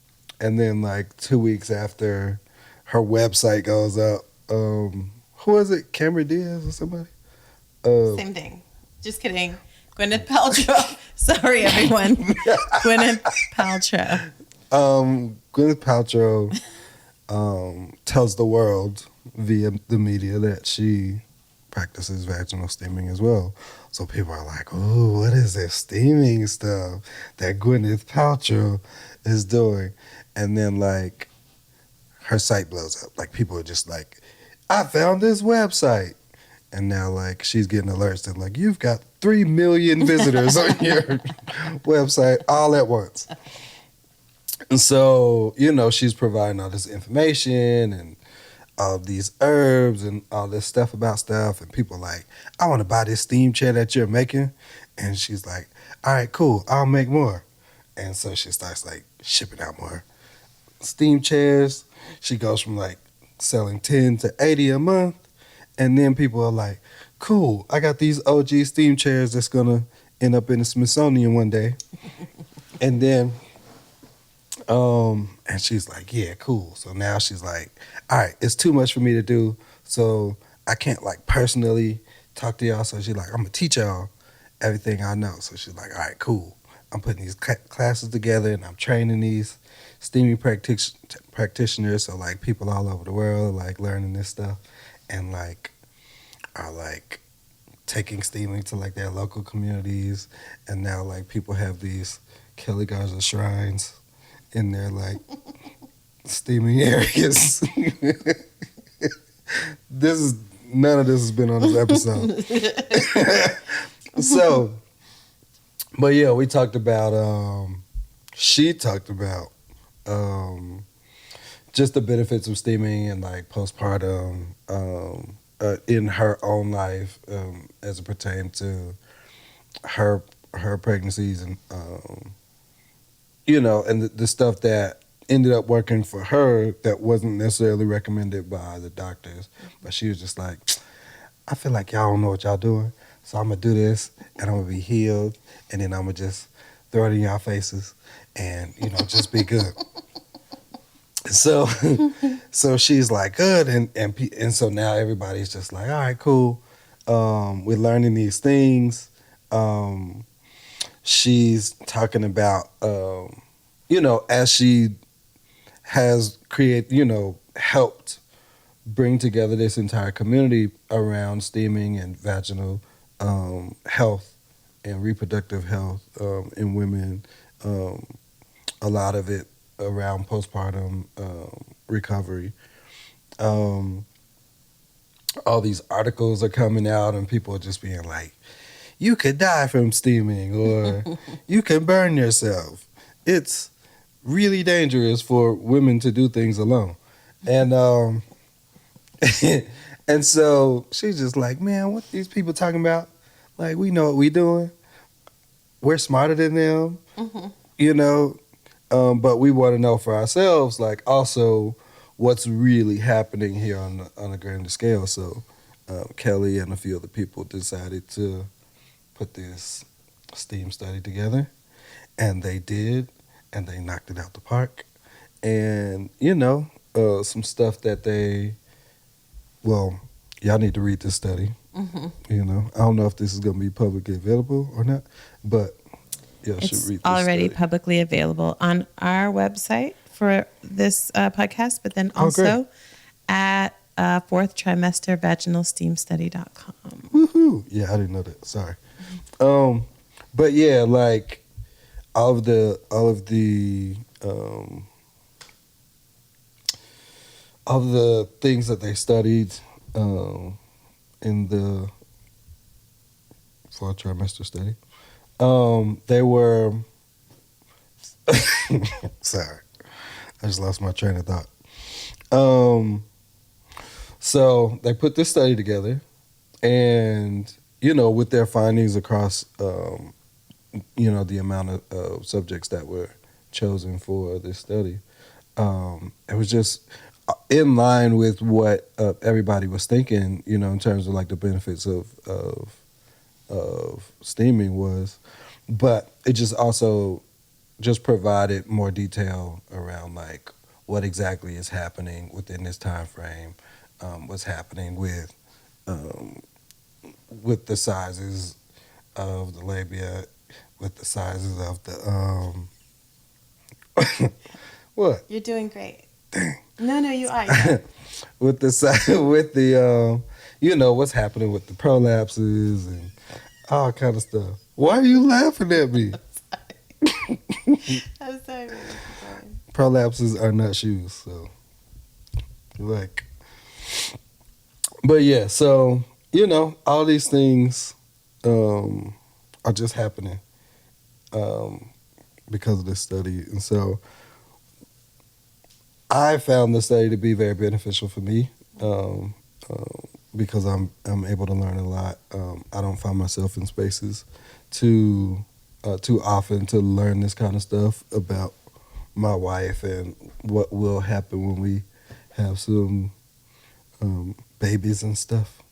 And then like 2 weeks after her website goes up, who is it? Cameron Diaz or somebody?
Same thing. Just kidding. Gwyneth Paltrow. Sorry, everyone. Gwyneth Paltrow.
Gwyneth Paltrow tells the world via the media that she practices vaginal steaming as well. So people are like, oh, what is this steaming stuff that Gwyneth Paltrow is doing? And then like her site blows up. Like people are just like, I found this website. And now like she's getting alerts that like, you've got 3 million visitors on your website all at once. And so, she's providing all this information and all these herbs and all this stuff about stuff. And people are like, I want to buy this steam chair that you're making. And she's like, all right, cool. I'll make more. And so she starts like shipping out more steam chairs. She goes from like selling 10 to 80 a month. And then people are like, cool. I got these OG steam chairs that's going to end up in the Smithsonian one day. And then, and she's like, yeah, cool. So now she's like, all right, it's too much for me to do. So I can't like personally talk to y'all. So she's like, I'm going to teach y'all everything I know. So she's like, all right, cool. I'm putting these classes together and I'm training these steaming practitioners. So like people all over the world like learning this stuff and like are like taking steaming to like their local communities. And now like people have these Keli Garza shrines in their like steaming areas. This is none of this has been on this episode. So, but yeah, we talked about, she talked about just the benefits of steaming and like postpartum in her own life as it pertained to her pregnancies and, and the stuff that ended up working for her that wasn't necessarily recommended by the doctors. But she was just like, I feel like y'all don't know what y'all doing. So I'm going to do this and I'm going to be healed. And then I'm going to just throw it in y'all faces and, just be good. So she's like, good. And so now everybody's just like, all right, cool. We're learning these things. She's talking about, as she has helped bring together this entire community around steaming and vaginal health and reproductive health in women. A lot of it around postpartum recovery. All these articles are coming out and people are just being like, you could die from steaming or you can burn yourself. It's really dangerous for women to do things alone. And and so she's just like, man, what these people talking about? Like, we know what we doing. We're smarter than them, but we want to know for ourselves, like, also what's really happening here on a grander scale. So Keli and a few other people decided to put this STEAM study together, and they did, and they knocked it out the park. And, some stuff that y'all need to read this study. I don't know if this is going to be publicly available or not, but y'all should read this
already
study.
publicly available on our website for this podcast, but then also at fourth trimester vaginalsteamstudy.com.
Woohoo! Yeah, I didn't know that. Sorry. But yeah, like all of the things that they studied in the fourth trimester study, they were sorry, I just lost my train of thought. So they put this study together, and with their findings across the amount of subjects that were chosen for this study, it was just in line with what everybody was thinking, in terms of like the benefits of steaming was, but it just also just provided more detail around like what exactly is happening within this time frame, what's happening with the sizes of the labia, with the sizes of the what?
You're doing great.
Dang.
No, you are.
with the what's happening with the prolapses and all kind of stuff. Why are you laughing at me?
I'm sorry.
Prolapses are not shoes, so like. But yeah, so all these things are just happening because of this study, and so I found the study to be very beneficial for me because I'm able to learn a lot. I don't find myself in spaces too often to learn this kind of stuff about my wife and what will happen when we have some babies and stuff.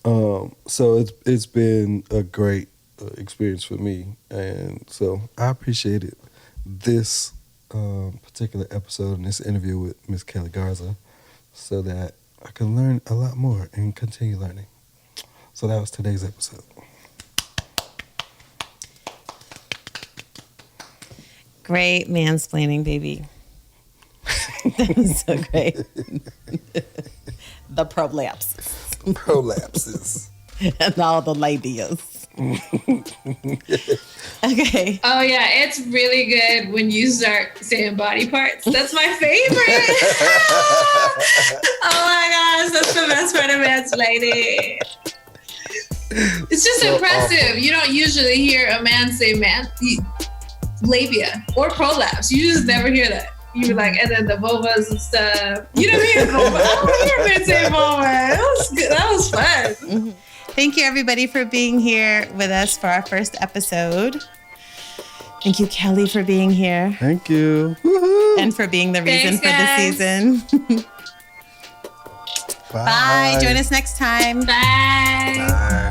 So it's been a great experience for me, and so I appreciated this particular episode and this interview with Miss Keli Garza so that I can learn a lot more and continue learning. So that was today's episode.
Great mansplaining, baby. That was so great. The prolapses.
Prolapses.
And all the labias. Okay.
Oh yeah, it's really good when you start saying body parts. That's my favorite. Oh my gosh, that's the best part of lady. It's just
So
impressive.
awful.
You don't usually hear a man say labia or prolapse. You just never hear that. You were like, and then the vulvas and stuff. You never hear vulva. I don't hear men say vulva. That was good. That was fun.
Mm-hmm. Thank you, everybody, for being here with us for our first episode. Thank you, Keli, for being here.
Thank you. Woohoo.
And for being the reason
Thanks,
for the
guys.
season.
Bye.
Bye. Join us next time.
Bye.
Bye.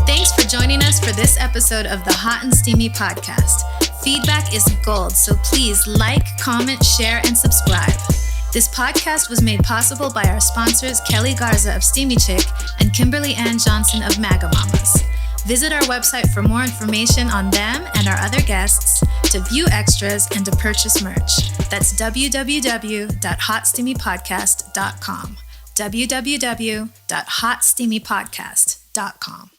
Thanks for joining us for this episode of the Hot and Steamy podcast. Feedback is gold, so please like, comment, share, and subscribe. This podcast was made possible by our sponsors Keli Garza of Steamy Chick and Kimberly Ann Johnson of MAGA Mamas. Visit our website for more information on them and our other guests, to view extras, and to purchase merch. That's www.hotsteamypodcast.com. www.hotsteamypodcast.com.